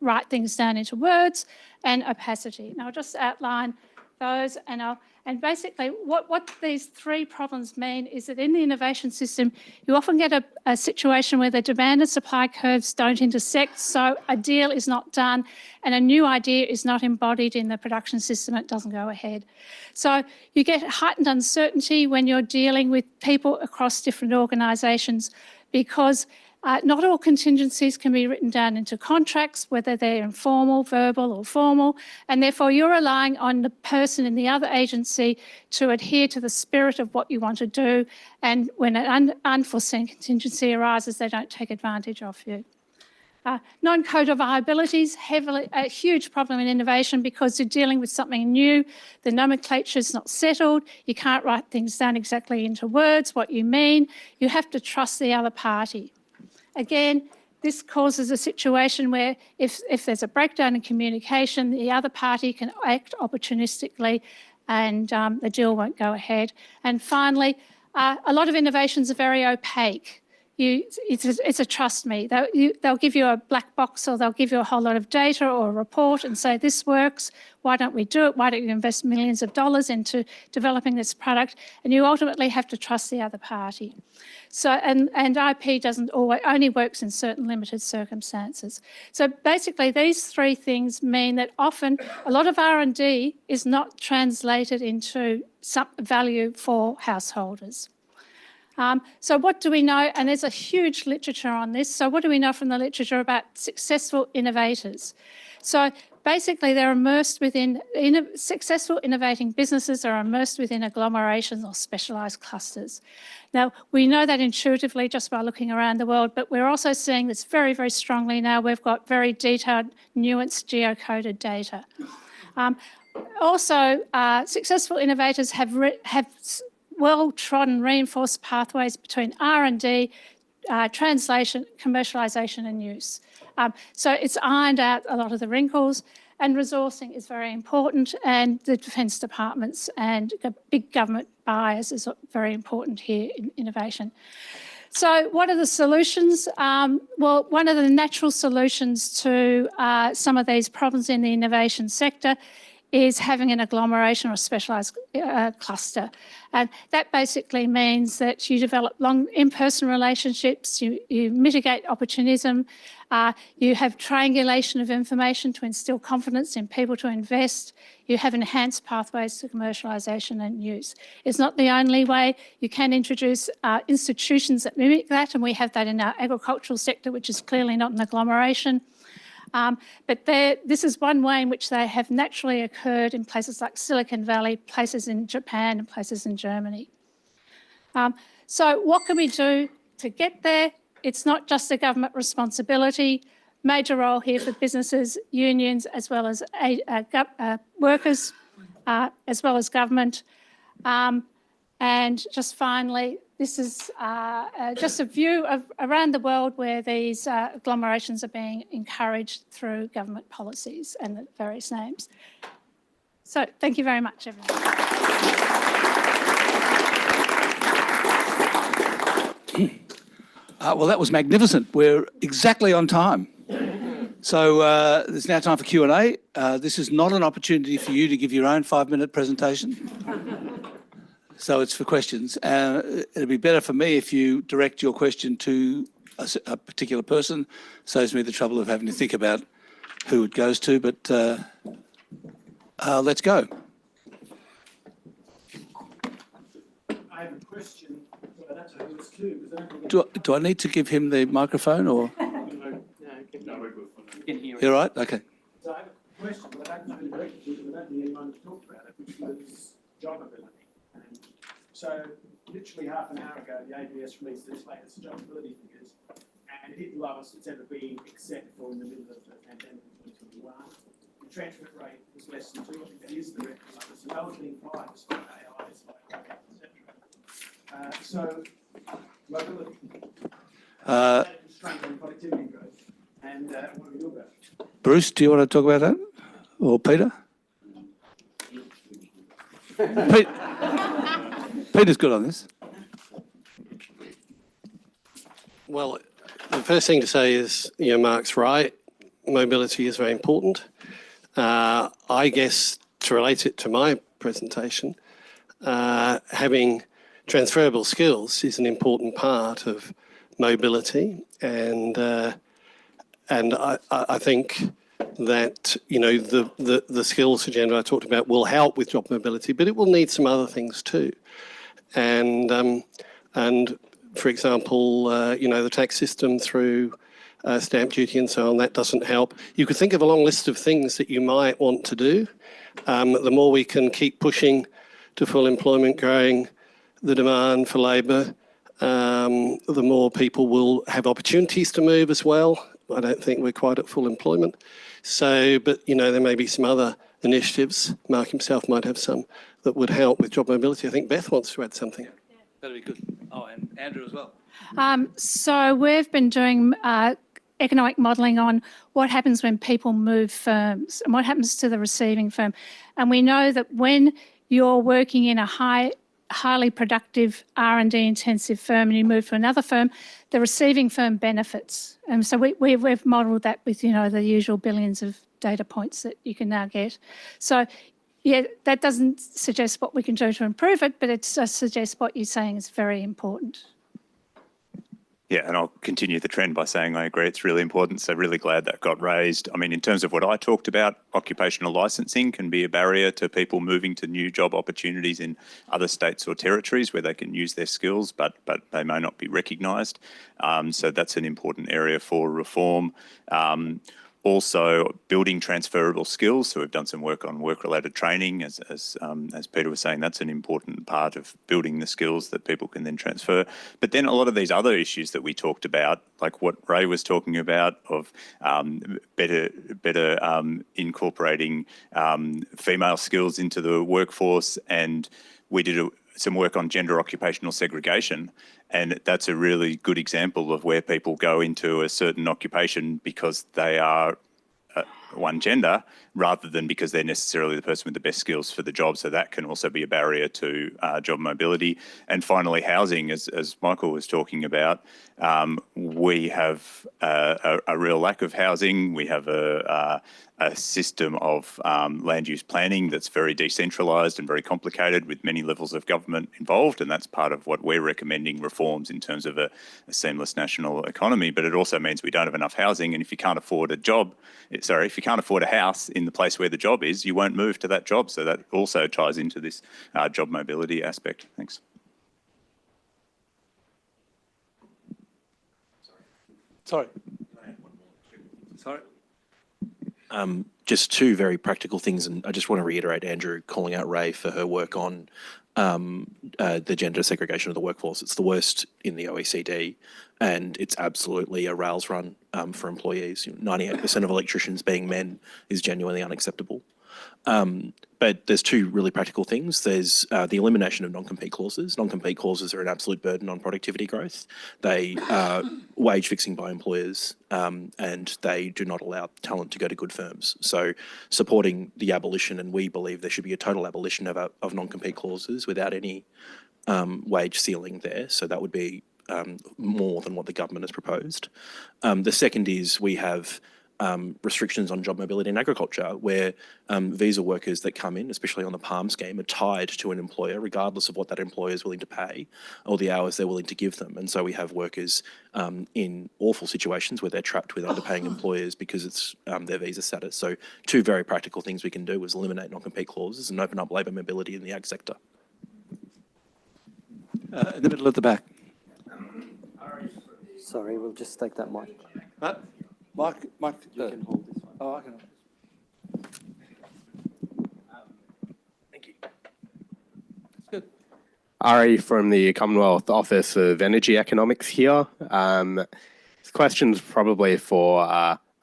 write things down into words, and opacity. Now I'll just outline those, and basically what these three problems mean is that in the innovation system, you often get a situation where the demand and supply curves don't intersect, so a deal is not done and a new idea is not embodied in the production system, it doesn't go ahead. So you get heightened uncertainty when you're dealing with people across different organisations because not all contingencies can be written down into contracts, whether they're informal, verbal or formal, and therefore you're relying on the person in the other agency to adhere to the spirit of what you want to do, and when an unforeseen contingency arises, they don't take advantage of you. Non-codifiability is a huge problem in innovation because you're dealing with something new, the nomenclature is not settled, you can't write things down exactly into words, what you mean, you have to trust the other party. Again, this causes a situation where if there's a breakdown in communication, the other party can act opportunistically and the deal won't go ahead. And finally, a lot of innovations are very opaque. It's a trust me. They'll give you a black box or they'll give you a whole lot of data or a report and say, this works, why don't we do it? Why don't you invest millions of dollars into developing this product? And you ultimately have to trust the other party. So, and IP doesn't always, only works in certain limited circumstances. So basically these three things mean that often a lot of R&D is not translated into some value for householders. So what do we know? And there's a huge literature on this. So what do we know from the literature about successful innovators? So basically they're immersed within, successful innovating businesses are immersed within agglomerations or specialised clusters. Now, we know that intuitively just by looking around the world, but we're also seeing this very, very strongly now. We've got very detailed, nuanced, geocoded data. Also, successful innovators have well-trodden reinforced pathways between R&D, translation, commercialisation and use. So it's ironed out a lot of the wrinkles, and resourcing is very important, and the Defence Departments and big government buyers is very important here in innovation. So what are the solutions? Well, one of the natural solutions to some of these problems in the innovation sector is having an agglomeration or a specialised cluster. And that basically means that you develop long in-person relationships, you mitigate opportunism, you have triangulation of information to instil confidence in people to invest, you have enhanced pathways to commercialisation and use. It's not the only way. You can introduce institutions that mimic that, and we have that in our agricultural sector, which is clearly not an agglomeration. But this is one way in which they have naturally occurred in places like Silicon Valley, places in Japan and places in Germany. So what can we do to get there? It's not just a government responsibility. Major role here for businesses, unions, as well as workers, as well as government. And just finally, this is just a view of around the world where these agglomerations are being encouraged through government policies and the various names. So thank you very much, everyone. Well, that was magnificent. We're exactly on time. So it's now time for Q&A. This is not an opportunity for you to give your own 5-minute presentation. So it's for questions. It'd be better for me if you direct your question to a particular person. Saves me the trouble of having to think about who it goes to, but let's go. I have a question, but I don't know who it's to. Do I need to give him the microphone or? No, we're good. You can hear You're right? Okay. So I have a question, but I don't know who directed it, because I don't think anyone talked about it, which was job ability. So literally half an hour ago, the ABS released its latest job ability figures, and it hit the lowest it's ever been, except for in the middle of the pandemic in 2021. The transfer rate was less than 2. I think that is the record lowest. So no one's being fired despite AI, despite etc. So mobility, constraint on productivity growth, and what do we do about it? Bruce, do you want to talk about that? Or Peter? Peter's good on this. Well, the first thing to say is, Mark's right. Mobility is very important. I guess to relate it to my presentation, having transferable skills is an important part of mobility, and I think that the skills agenda I talked about will help with job mobility, but it will need some other things too. And for example, the tax system through stamp duty and so on, that doesn't help. You could think of a long list of things that you might want to do. The more we can keep pushing to full employment, growing the demand for labour, the more people will have opportunities to move as well. I don't think we're quite at full employment. So, but, there may be some other initiatives. Mark himself might have some that would help with job mobility. I think Beth wants to add something. That'd be good. Oh, and Andrew as well. So we've been doing economic modelling on what happens when people move firms and what happens to the receiving firm. And we know that when you're working in a highly productive R&D intensive firm and you move to another firm, the receiving firm benefits. And so we've modelled that with, the usual billions of data points that you can now get. So, yeah, that doesn't suggest what we can do to improve it, but it just suggests what you're saying is very important. Yeah, and I'll continue the trend by saying I agree it's really important, so really glad that got raised. I mean, in terms of what I talked about, occupational licensing can be a barrier to people moving to new job opportunities in other states or territories where they can use their skills, but they may not be recognised. So that's an important area for reform. Also, building transferable skills. So we've done some work on work-related training, as Peter was saying. That's an important part of building the skills that people can then transfer. But then a lot of these other issues that we talked about, like what Ray was talking about, of better incorporating female skills into the workforce, and we did some work on gender occupational segregation, and that's a really good example of where people go into a certain occupation because they are one gender rather than because they're necessarily the person with the best skills for the job. So that can also be a barrier to job mobility. And finally, housing, as Michael was talking about, we have a real lack of housing. We have a system of land use planning that's very decentralised and very complicated with many levels of government involved, and that's part of what we're recommending reforms in terms of a seamless national economy. But it also means we don't have enough housing, and if you can't afford if you can't afford a house in the place where the job is, you won't move to that job. So that also ties into this job mobility aspect. Thanks. Sorry. Just two very practical things, and I just want to reiterate Andrew calling out Ray for her work on the gender segregation of the workforce. It's the worst in the OECD, and it's absolutely a rails run for employees. 98% of electricians being men is genuinely unacceptable. But there's two really practical things. There's the elimination of non-compete clauses. Non-compete clauses are an absolute burden on productivity growth. They are wage fixing by employers, and they do not allow talent to go to good firms. So supporting the abolition, and we believe there should be a total abolition of non-compete clauses without any wage ceiling there. So that would be more than what the government has proposed. The second is we have restrictions on job mobility in agriculture, where visa workers that come in, especially on the PALM scheme, are tied to an employer regardless of what that employer is willing to pay or the hours they're willing to give them. And so we have workers in awful situations where they're trapped with underpaying employers because it's their visa status. So two very practical things we can do is eliminate non-compete clauses and open up labour mobility in the ag sector. In the middle at the back. Sorry, we'll just take that mic. Mike, you can hold this one. Oh, I can. Thank you. Good. Ari from the Commonwealth Office of Energy Economics here. This question's probably for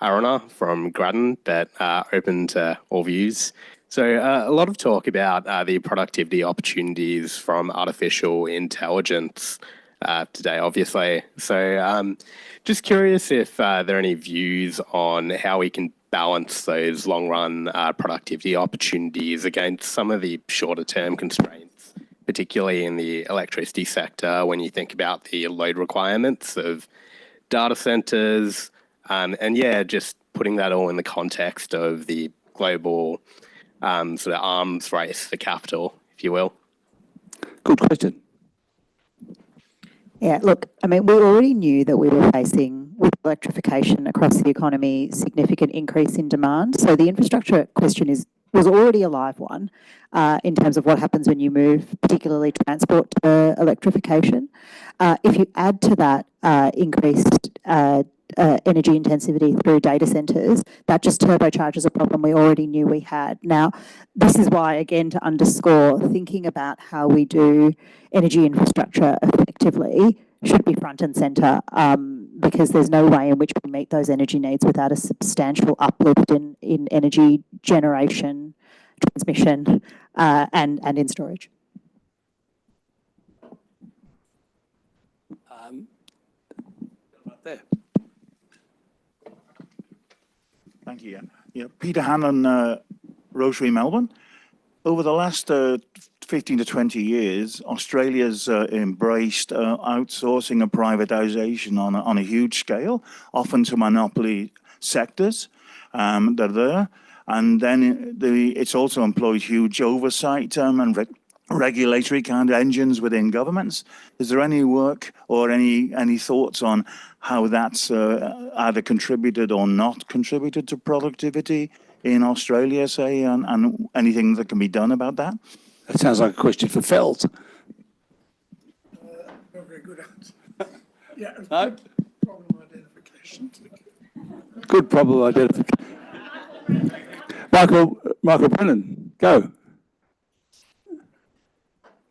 Arunda from Grattan, but open to all views. So a lot of talk about the productivity opportunities from artificial intelligence today, obviously. So just curious if there are any views on how we can balance those long-run productivity opportunities against some of the shorter-term constraints, particularly in the electricity sector, when you think about the load requirements of data centres, and yeah, just putting that all in the context of the global sort of arms race for capital, if you will. Good question. Yeah, look, I mean, we already knew that we were facing, with electrification across the economy, significant increase in demand. So the infrastructure question was already a live one in terms of what happens when you move, particularly transport to electrification. If you add to that increased energy intensity through data centres, that just turbocharges a problem we already knew we had. Now, this is why, again, to underscore, thinking about how we do energy infrastructure effectively should be front and centre, because there's no way in which we meet those energy needs without a substantial uplift in energy generation, transmission, and in storage. Right there. Thank you. Yeah, Peter Hanlon, Rotary, Melbourne. Over the last 15 to 20 years, Australia's embraced outsourcing and privatisation on a huge scale, often to monopoly sectors that are there. And then it's also employed huge oversight and regulatory kind of engines within governments. Is there any work or any thoughts on how that's either contributed or not contributed to productivity in Australia, say, and anything that can be done about that? That sounds like a question for Fels. Not very good answer. Yeah. No? Problem identification. Good problem identification. Michael Brennan, go.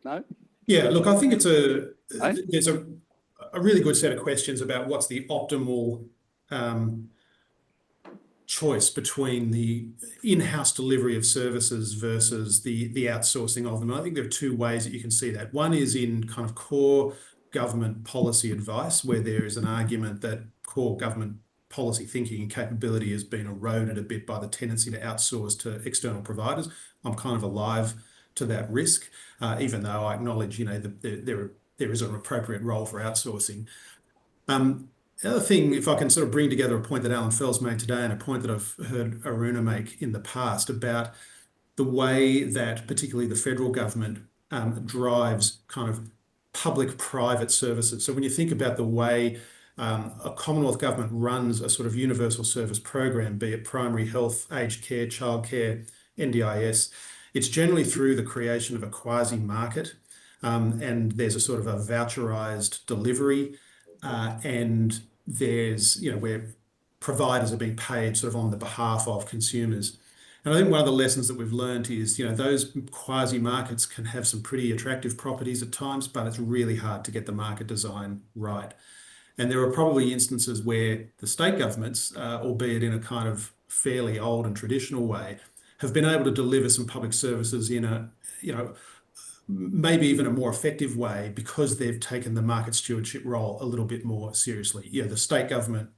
No? Yeah, look, I think there's a really good set of questions about what's the optimal choice between the in-house delivery of services versus the outsourcing of them. I think there are two ways that you can see that. One is in kind of core government policy advice, where there is an argument that core government policy thinking and capability has been eroded a bit by the tendency to outsource to external providers. I'm kind of alive to that risk, even though I acknowledge, there is an appropriate role for outsourcing. The other thing, if I can sort of bring together a point that Alan Fels made today and a point that I've heard Arunda make in the past about the way that particularly the federal government drives kind of public-private services. So when you think about the way a Commonwealth government runs a sort of universal service program, be it primary health, aged care, childcare, NDIS, it's generally through the creation of a quasi-market, and there's a sort of a voucherized delivery, and there's, where providers are being paid sort of on the behalf of consumers. And I think one of the lessons that we've learned is, those quasi-markets can have some pretty attractive properties at times, but it's really hard to get the market design right. And there are probably instances where the state governments, albeit in a kind of fairly old and traditional way, have been able to deliver some public services in a, maybe even a more effective way because they've taken the market stewardship role a little bit more seriously. The state government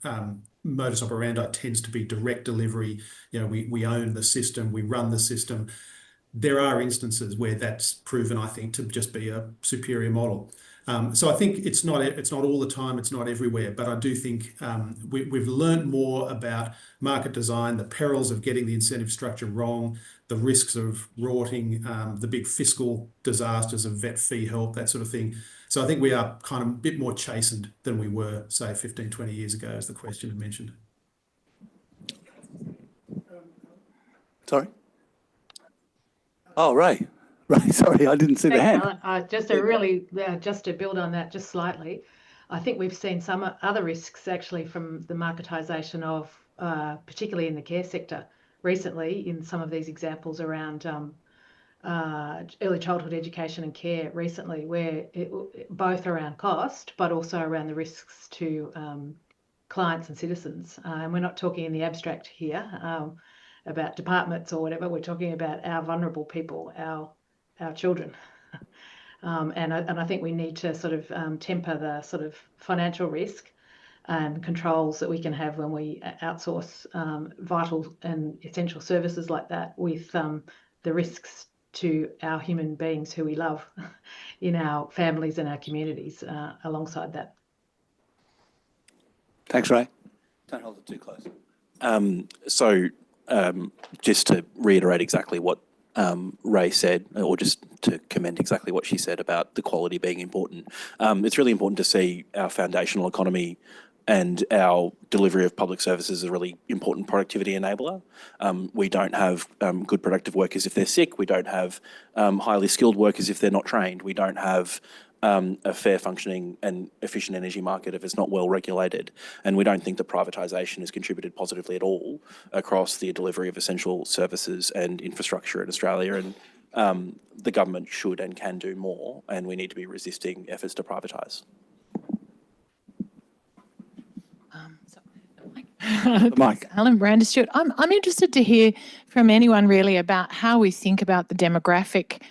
modus operandi tends to be direct delivery. We own the system, we run the system. There are instances where that's proven, I think, to just be a superior model. So I think it's not all the time, it's not everywhere, but I do think we've learned more about market design, the perils of getting the incentive structure wrong, the risks of rorting, the big fiscal disasters of vet fee help, that sort of thing. So I think we are kind of a bit more chastened than we were, say, 15, 20 years ago, as the question had mentioned. Sorry? Oh, Ray. Right, sorry, I didn't see the hand. Alan. Just to build on that just slightly, I think we've seen some other risks actually from the marketisation of, particularly in the care sector recently, in some of these examples around early childhood education and care recently, where both around cost, but also around the risks to clients and citizens. And we're not talking in the abstract here about departments or whatever, we're talking about our vulnerable people, our children. And I think we need to sort of temper the sort of financial risk and controls that we can have when we outsource vital and essential services like that with the risks to our human beings who we love in our families and our communities alongside that. Thanks, Ray. Don't hold it too close. Just to reiterate exactly what Ray said, or just to commend exactly what she said about the quality being important. It's really important to see our foundational economy and our delivery of public services as a really important productivity enabler. We don't have good productive workers if they're sick. We don't have highly skilled workers if they're not trained. We don't have a fair functioning and efficient energy market if it's not well regulated. And we don't think that privatisation has contributed positively at all across the delivery of essential services and infrastructure in Australia. And the government should and can do more, and we need to be resisting efforts to privatise. Mike. Alan Branderstewart. I'm interested to hear from anyone really about how we think about the demographic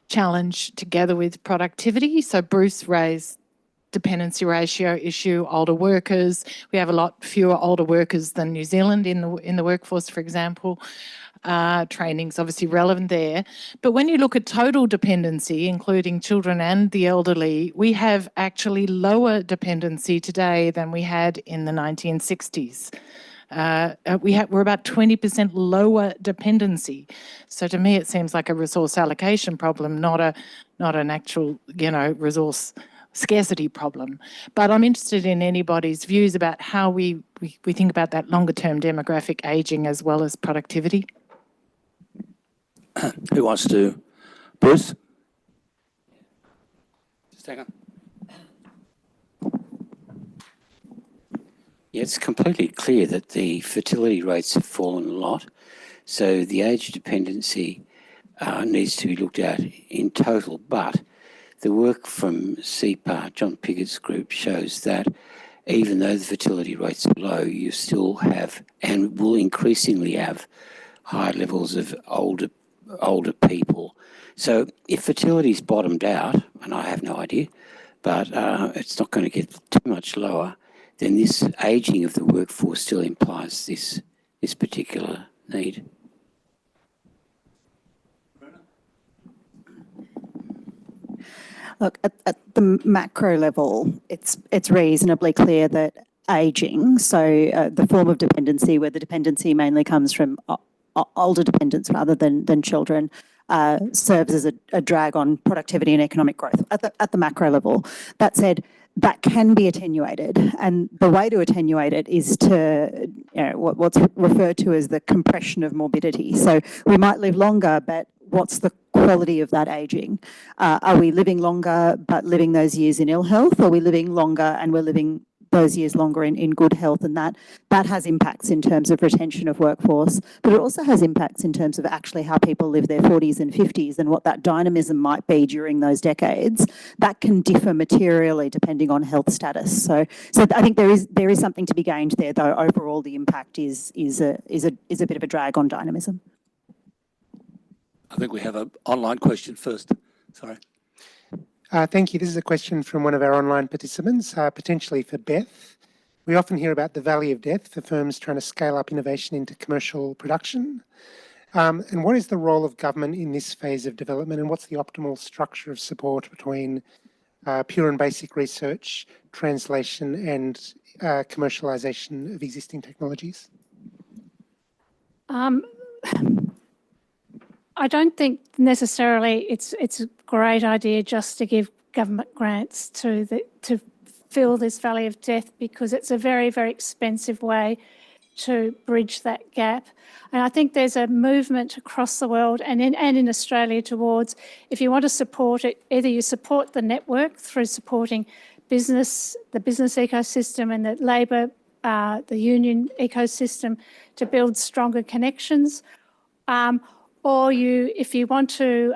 challenge together with productivity. So Bruce raised dependency ratio issue, older workers. We have a lot fewer older workers than New Zealand in the workforce, for example. Training's obviously relevant there. But when you look at total dependency, including children and the elderly, we have actually lower dependency today than we had in the 1960s. We're about 20% lower dependency. So to me, it seems like a resource allocation problem, not an actual, resource scarcity problem. But I'm interested in anybody's views about how we think about that longer term demographic ageing as well as productivity. Who wants to? Bruce? Just hang on. Yeah, it's completely clear that the fertility rates have fallen a lot. So the age dependency needs to be looked at in total. But the work from CEPA, John Pickett's group, shows that even though the fertility rates are low, you still have and will increasingly have high levels of older people. So if fertility's bottomed out, and I have no idea, but it's not going to get too much lower, then this ageing of the workforce still implies this particular need. Look, at the macro level, it's reasonably clear that ageing, so the form of dependency where the dependency mainly comes from older dependents rather than children, serves as a drag on productivity and economic growth at the macro level. That said, that can be attenuated, and the way to attenuate it is to what's referred to as the compression of morbidity. So we might live longer, but what's the quality of that ageing? Are we living longer but living those years in ill health? Or are we living longer and we're living those years longer in good health? And that has impacts in terms of retention of workforce, but it also has impacts in terms of actually how people live their 40s and 50s and what that dynamism might be during those decades. That can differ materially depending on health status. So I think there is something to be gained there, though overall the impact is a bit of a drag on dynamism. I think we have an online question first. Sorry. Thank you. This is a question from one of our online participants, potentially for Beth. We often hear about the valley of death for firms trying to scale up innovation into commercial production. And what is the role of government in this phase of development, and what's the optimal structure of support between pure and basic research, translation and commercialisation of existing technologies? I don't think necessarily it's a great idea just to give government grants to fill this valley of death, because it's a very, very expensive way to bridge that gap. And I think there's a movement across the world and in Australia towards, if you want to support it, either you support the network through supporting business, the business ecosystem and the labour, the union ecosystem to build stronger connections, or if you want to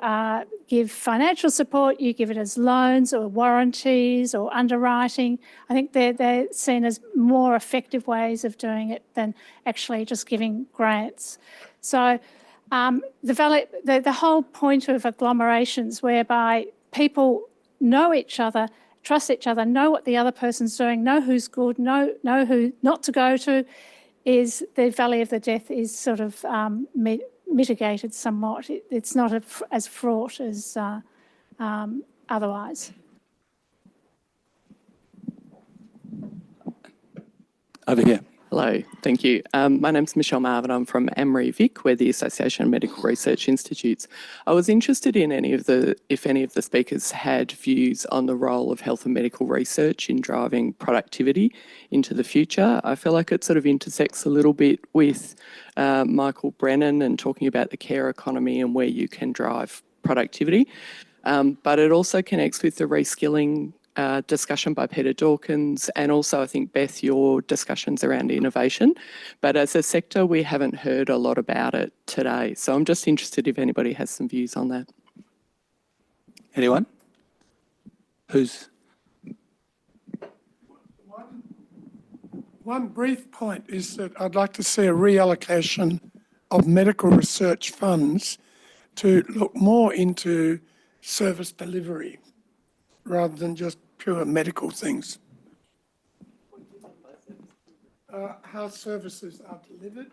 give financial support, you give it as loans or warranties or underwriting. I think they're seen as more effective ways of doing it than actually just giving grants. So the whole point of agglomerations whereby people know each other, trust each other, know what the other person's doing, know who's good, know who not to go to, is the valley of the death is sort of mitigated somewhat. It's not as fraught as otherwise. Over here. Hello, thank you. My name's Michelle Marvin. I'm from Emery-Vic. We're the Association of Medical Research Institutes. I was interested in if any of the speakers had views on the role of health and medical research in driving productivity into the future. I feel like it sort of intersects a little bit with Michael Brennan and talking about the care economy and where you can drive productivity. But it also connects with the reskilling discussion by Peter Dawkins, and also I think, Beth, your discussions around innovation. But as a sector, we haven't heard a lot about it today. So I'm just interested if anybody has some views on that. Anyone? Who's? One brief point is that I'd like to see a reallocation of medical research funds to look more into service delivery rather than just pure medical things. How services are delivered,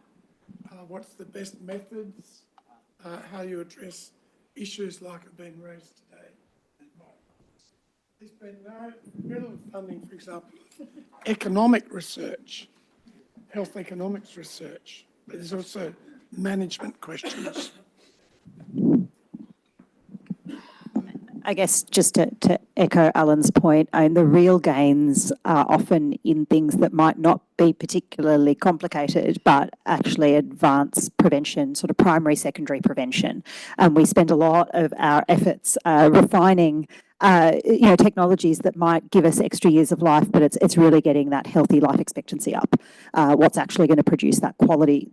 what's the best methods, how you address issues like have been raised today. There's been no real funding, for example, economic research, health economics research, but there's also management questions. I guess just to echo Alan's point, the real gains are often in things that might not be particularly complicated, but actually advance prevention, sort of primary, secondary prevention. And we spend a lot of our efforts refining technologies that might give us extra years of life, but it's really getting that healthy life expectancy up. What's actually going to produce that quality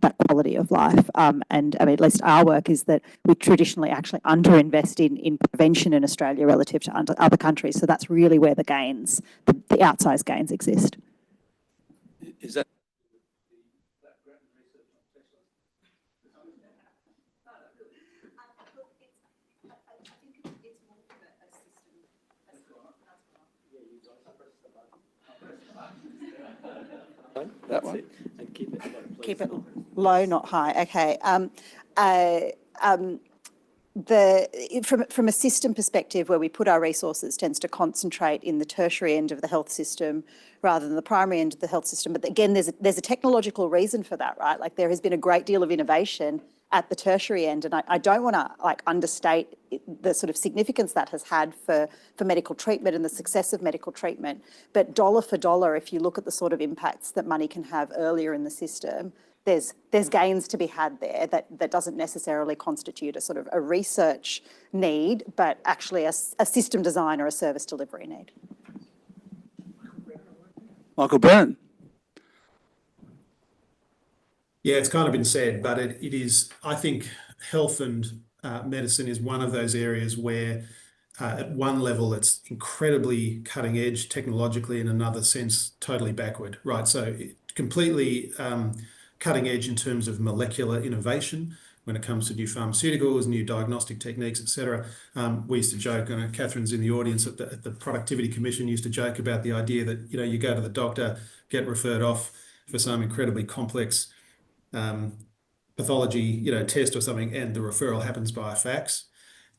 of life. And I mean, at least our work is that we traditionally actually underinvest in prevention in Australia relative to other countries. So that's really where the gains, the outsized gains exist. Is that? That one. And keep it low, please. Keep it low, not high. Okay. From a system perspective, where we put our resources tends to concentrate in the tertiary end of the health system rather than the primary end of the health system. But again, there's a technological reason for that, right? Like there has been a great deal of innovation at the tertiary end, and I don't want to like understate the sort of significance that has had for medical treatment and the success of medical treatment. But dollar for dollar, if you look at the sort of impacts that money can have earlier in the system, there's gains to be had there that doesn't necessarily constitute a sort of a research need, but actually a system design or a service delivery need. Michael Brennan. Yeah, it's kind of been said, but it is, I think health and medicine is one of those areas where at one level it's incredibly cutting edge technologically, in another sense totally backward, right? So completely cutting edge in terms of molecular innovation when it comes to new pharmaceuticals, new diagnostic techniques, etc. We used to joke, and Catherine's in the audience at the Productivity Commission, used to joke about the idea that, you know, you go to the doctor, get referred off for some incredibly complex pathology, you know, test or something, and the referral happens by a fax.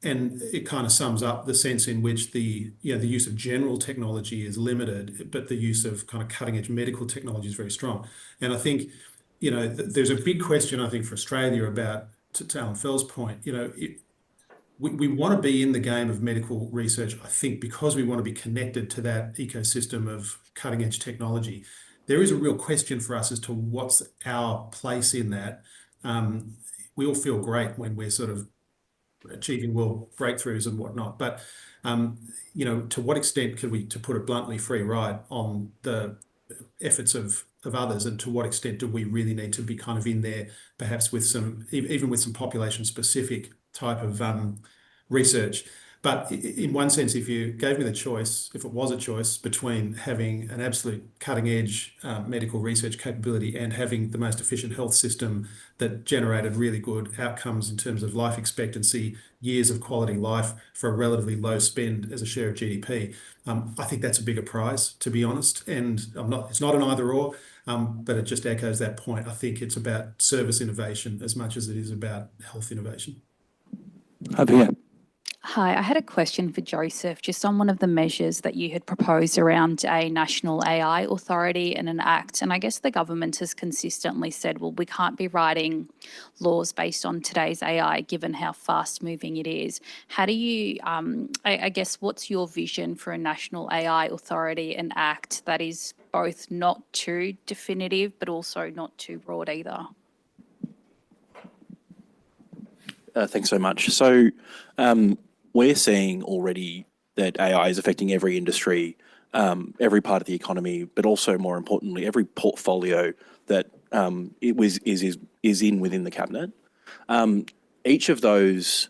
And it kind of sums up the sense in which the use of general technology is limited, but the use of kind of cutting edge medical technology is very strong. And I think, you know, there's a big question, I think, for Australia about, to Alan Fels' point, you know, we want to be in the game of medical research, I think, because we want to be connected to that ecosystem of cutting edge technology. There is a real question for us as to what's our place in that. We all feel great when we're sort of achieving world breakthroughs and whatnot, but you know, to what extent could we, to put it bluntly, free ride on the efforts of others, and to what extent do we really need to be kind of in there, perhaps with some, even with some population specific type of research. But in one sense, if you gave me the choice, if it was a choice between having an absolute cutting edge medical research capability and having the most efficient health system that generated really good outcomes in terms of life expectancy, years of quality life for a relatively low spend as a share of GDP, I think that's a bigger prize, to be honest. And it's not an either or, but it just echoes that point. I think it's about service innovation as much as it is about health innovation. Over here. Hi, I had a question for Joseph, just on one of the measures that you had proposed around a national AI authority and an act. And I guess the government has consistently said, well, we can't be writing laws based on today's AI, given how fast moving it is. How do you, I guess, what's your vision for a national AI authority and act that is both not too definitive, but also not too broad either? Thanks so much. So we're seeing already that AI is affecting every industry, every part of the economy, but also more importantly, every portfolio that is in within the cabinet. Each of those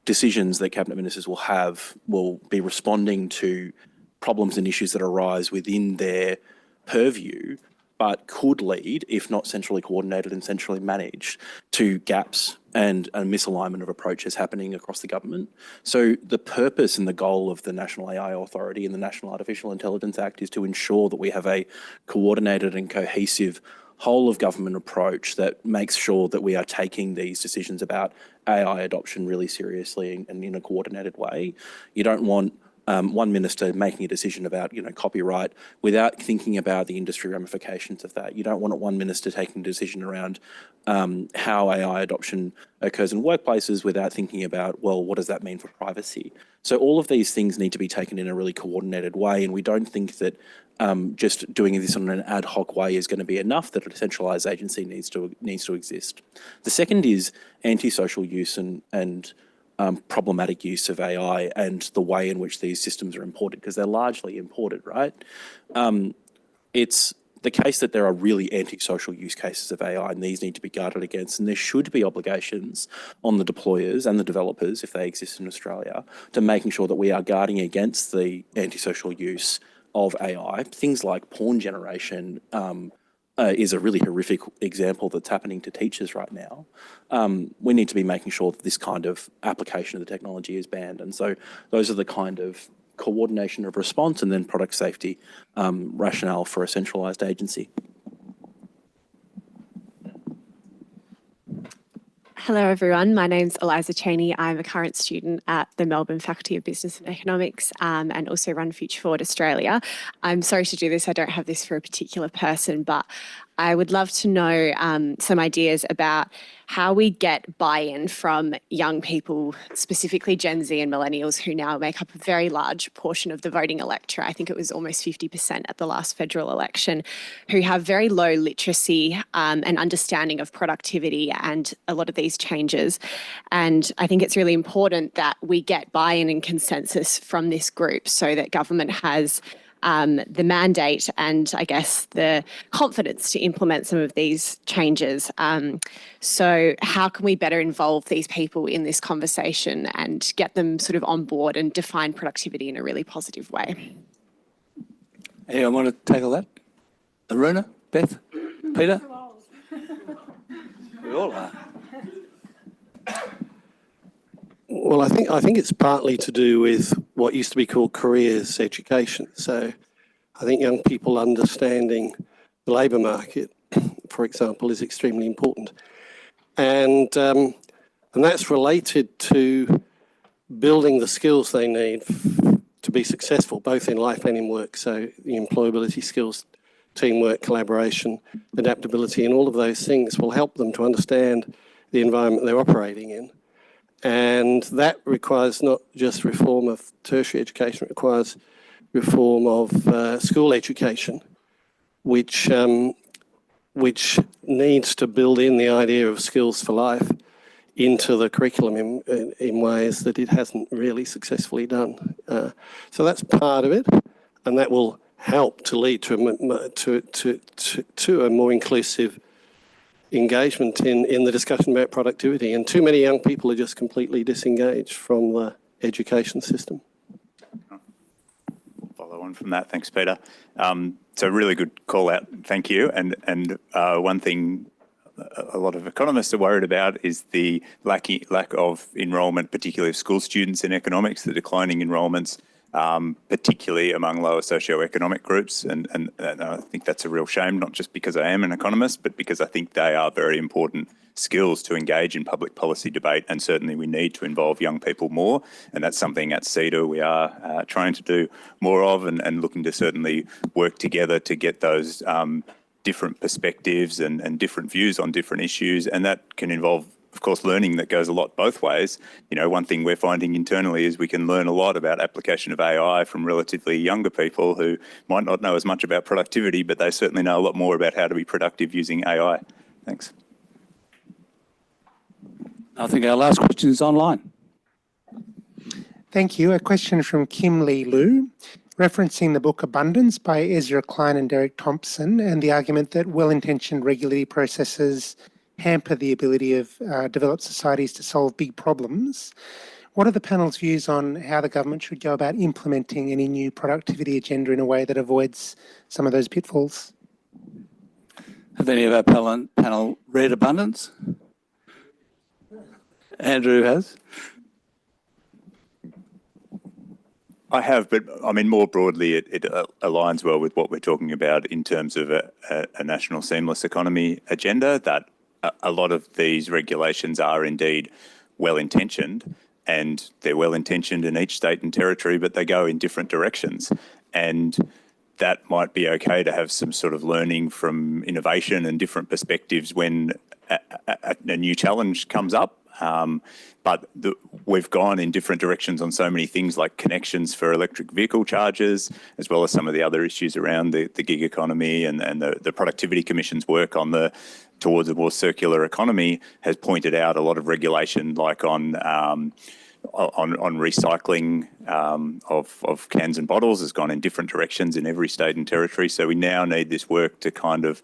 decisions that cabinet ministers will have will be responding to problems and issues that arise within their purview, but could lead, if not centrally coordinated and centrally managed, to gaps and a misalignment of approaches happening across the government. So the purpose and the goal of the National AI Authority and the National Artificial Intelligence Act is to ensure that we have a coordinated and cohesive whole of government approach that makes sure that we are taking these decisions about AI adoption really seriously and in a coordinated way. You don't want one minister making a decision about, copyright without thinking about the industry ramifications of that. You don't want one minister taking a decision around how AI adoption occurs in workplaces without thinking about, well, what does that mean for privacy? So all of these things need to be taken in a really coordinated way, and we don't think that just doing this on an ad hoc way is going to be enough, that a centralised agency needs to exist. The second is antisocial use and problematic use of AI and the way in which these systems are imported, because they're largely imported, right? It's the case that there are really antisocial use cases of AI, and these need to be guarded against, and there should be obligations on the deployers and the developers, if they exist in Australia, to making sure that we are guarding against the antisocial use of AI, things like porn generation, is a really horrific example that's happening to teachers right now. We need to be making sure that this kind of application of the technology is banned. And so those are the kind of coordination of response and then product safety rationale for a centralised agency. Hello everyone, my name's Eliza Cheney. I'm a current student at the Melbourne Faculty of Business and Economics and also run Future Forward Australia. I'm sorry to do this, I don't have this for a particular person, but I would love to know some ideas about how we get buy-in from young people, specifically Gen Z and millennials, who now make up a very large portion of the voting electorate. I think it was almost 50% at the last federal election, who have very low literacy and understanding of productivity and a lot of these changes. And I think it's really important that we get buy-in and consensus from this group so that government has the mandate and I guess the confidence to implement some of these changes. So how can we better involve these people in this conversation and get them sort of on board and define productivity in a really positive way? Anyone want to tackle that? Aruna, Beth, Peter? We all are. Well, I think it's partly to do with what used to be called careers education. So I think young people understanding the labour market, for example, is extremely important. And that's related to building the skills they need to be successful, both in life and in work. So the employability skills, teamwork, collaboration, adaptability, and all of those things will help them to understand the environment they're operating in. And that requires not just reform of tertiary education, it requires reform of school education, which needs to build in the idea of skills for life into the curriculum in ways that it hasn't really successfully done. So that's part of it, and that will help to lead to a more inclusive engagement in the discussion about productivity. And too many young people are just completely disengaged from the education system. Follow on from that, thanks Peter. So really good call out, thank you. And one thing a lot of economists are worried about is the lack of enrolment, particularly of school students in economics, the declining enrolments, particularly among lower socioeconomic groups. And I think that's a real shame, not just because I am an economist, but because I think they are very important skills to engage in public policy debate. And certainly we need to involve young people more. And that's something at CEDA we are trying to do more of and looking to certainly work together to get those different perspectives and different views on different issues. And that can involve, of course, learning that goes a lot both ways. You know, one thing we're finding internally is we can learn a lot about application of AI from relatively younger people who might not know as much about productivity, but they certainly know a lot more about how to be productive using AI. Thanks. I think our last question is online. Thank you. A question from Kim Lee Lu, referencing the book Abundance by Ezra Klein and Derek Thompson, and the argument that well-intentioned regulatory processes hamper the ability of developed societies to solve big problems. What are the panel's views on how the government should go about implementing any new productivity agenda in a way that avoids some of those pitfalls? Have any of our panel read Abundance? Andrew has. I have, but I mean, more broadly, it aligns well with what we're talking about in terms of a national seamless economy agenda, that a lot of these regulations are indeed well-intentioned, and they're well-intentioned in each state and territory, but they go in different directions. And that might be okay to have some sort of learning from innovation and different perspectives when a new challenge comes up. But we've gone in different directions on so many things like connections for electric vehicle chargers, as well as some of the other issues around the gig economy and the Productivity Commission's work on towards a more circular economy has pointed out a lot of regulation, like on recycling of cans and bottles has gone in different directions in every state and territory. So we now need this work to kind of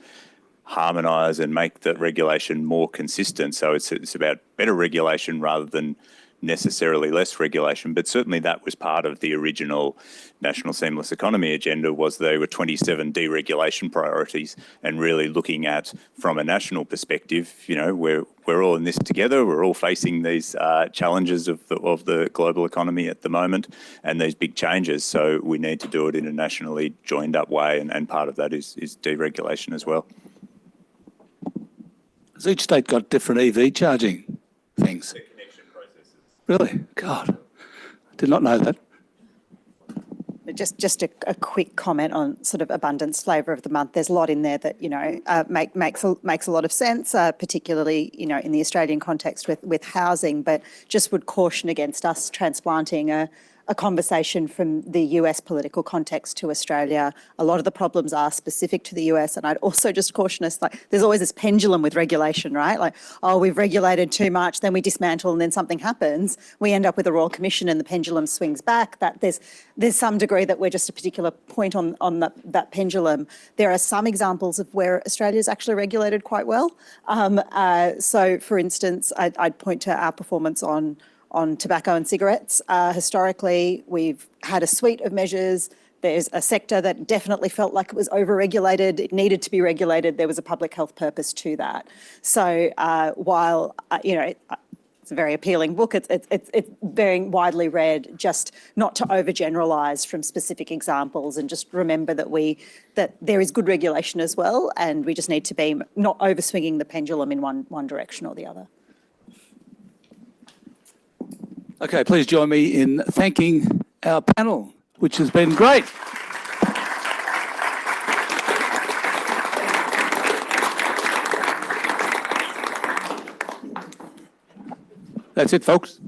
harmonise and make the regulation more consistent. So it's about better regulation rather than necessarily less regulation, but certainly that was part of the original National Seamless Economy agenda. Was there were 27 deregulation priorities, and really looking at, from a national perspective, you know, we're all in this together. We're all facing these challenges of the global economy at the moment, and these big changes. So we need to do it in a nationally joined up way, and part of that is deregulation as well. Has each state got different EV charging things? The connection processes. Really? God, I did not know that. Just a quick comment on sort of abundance flavour of the month. There's a lot in there that, you know, makes a lot of sense, particularly, you know, in the Australian context with housing, but just would caution against us transplanting a conversation from the US political context to Australia. A lot of the problems are specific to the US, and I'd also just caution us, like, there's always this pendulum with regulation, right? Like, oh, we've regulated too much, then we dismantle, and then something happens. We end up with a Royal Commission and the pendulum swings back. That there's some degree that we're just a particular point on that pendulum. There are some examples of where Australia's actually regulated quite well. So, for instance, I'd point to our performance on tobacco and cigarettes. Historically, we've had a suite of measures. There's a sector that definitely felt like it was over-regulated. It needed to be regulated. There was a public health purpose to that. So while, you know, it's a very appealing book, it's very widely read, just not to overgeneralise from specific examples, and just remember that there is good regulation as well, and we just need to be not over-swinging the pendulum in one direction or the other. Okay, please join me in thanking our panel, which has been great. That's it, folks.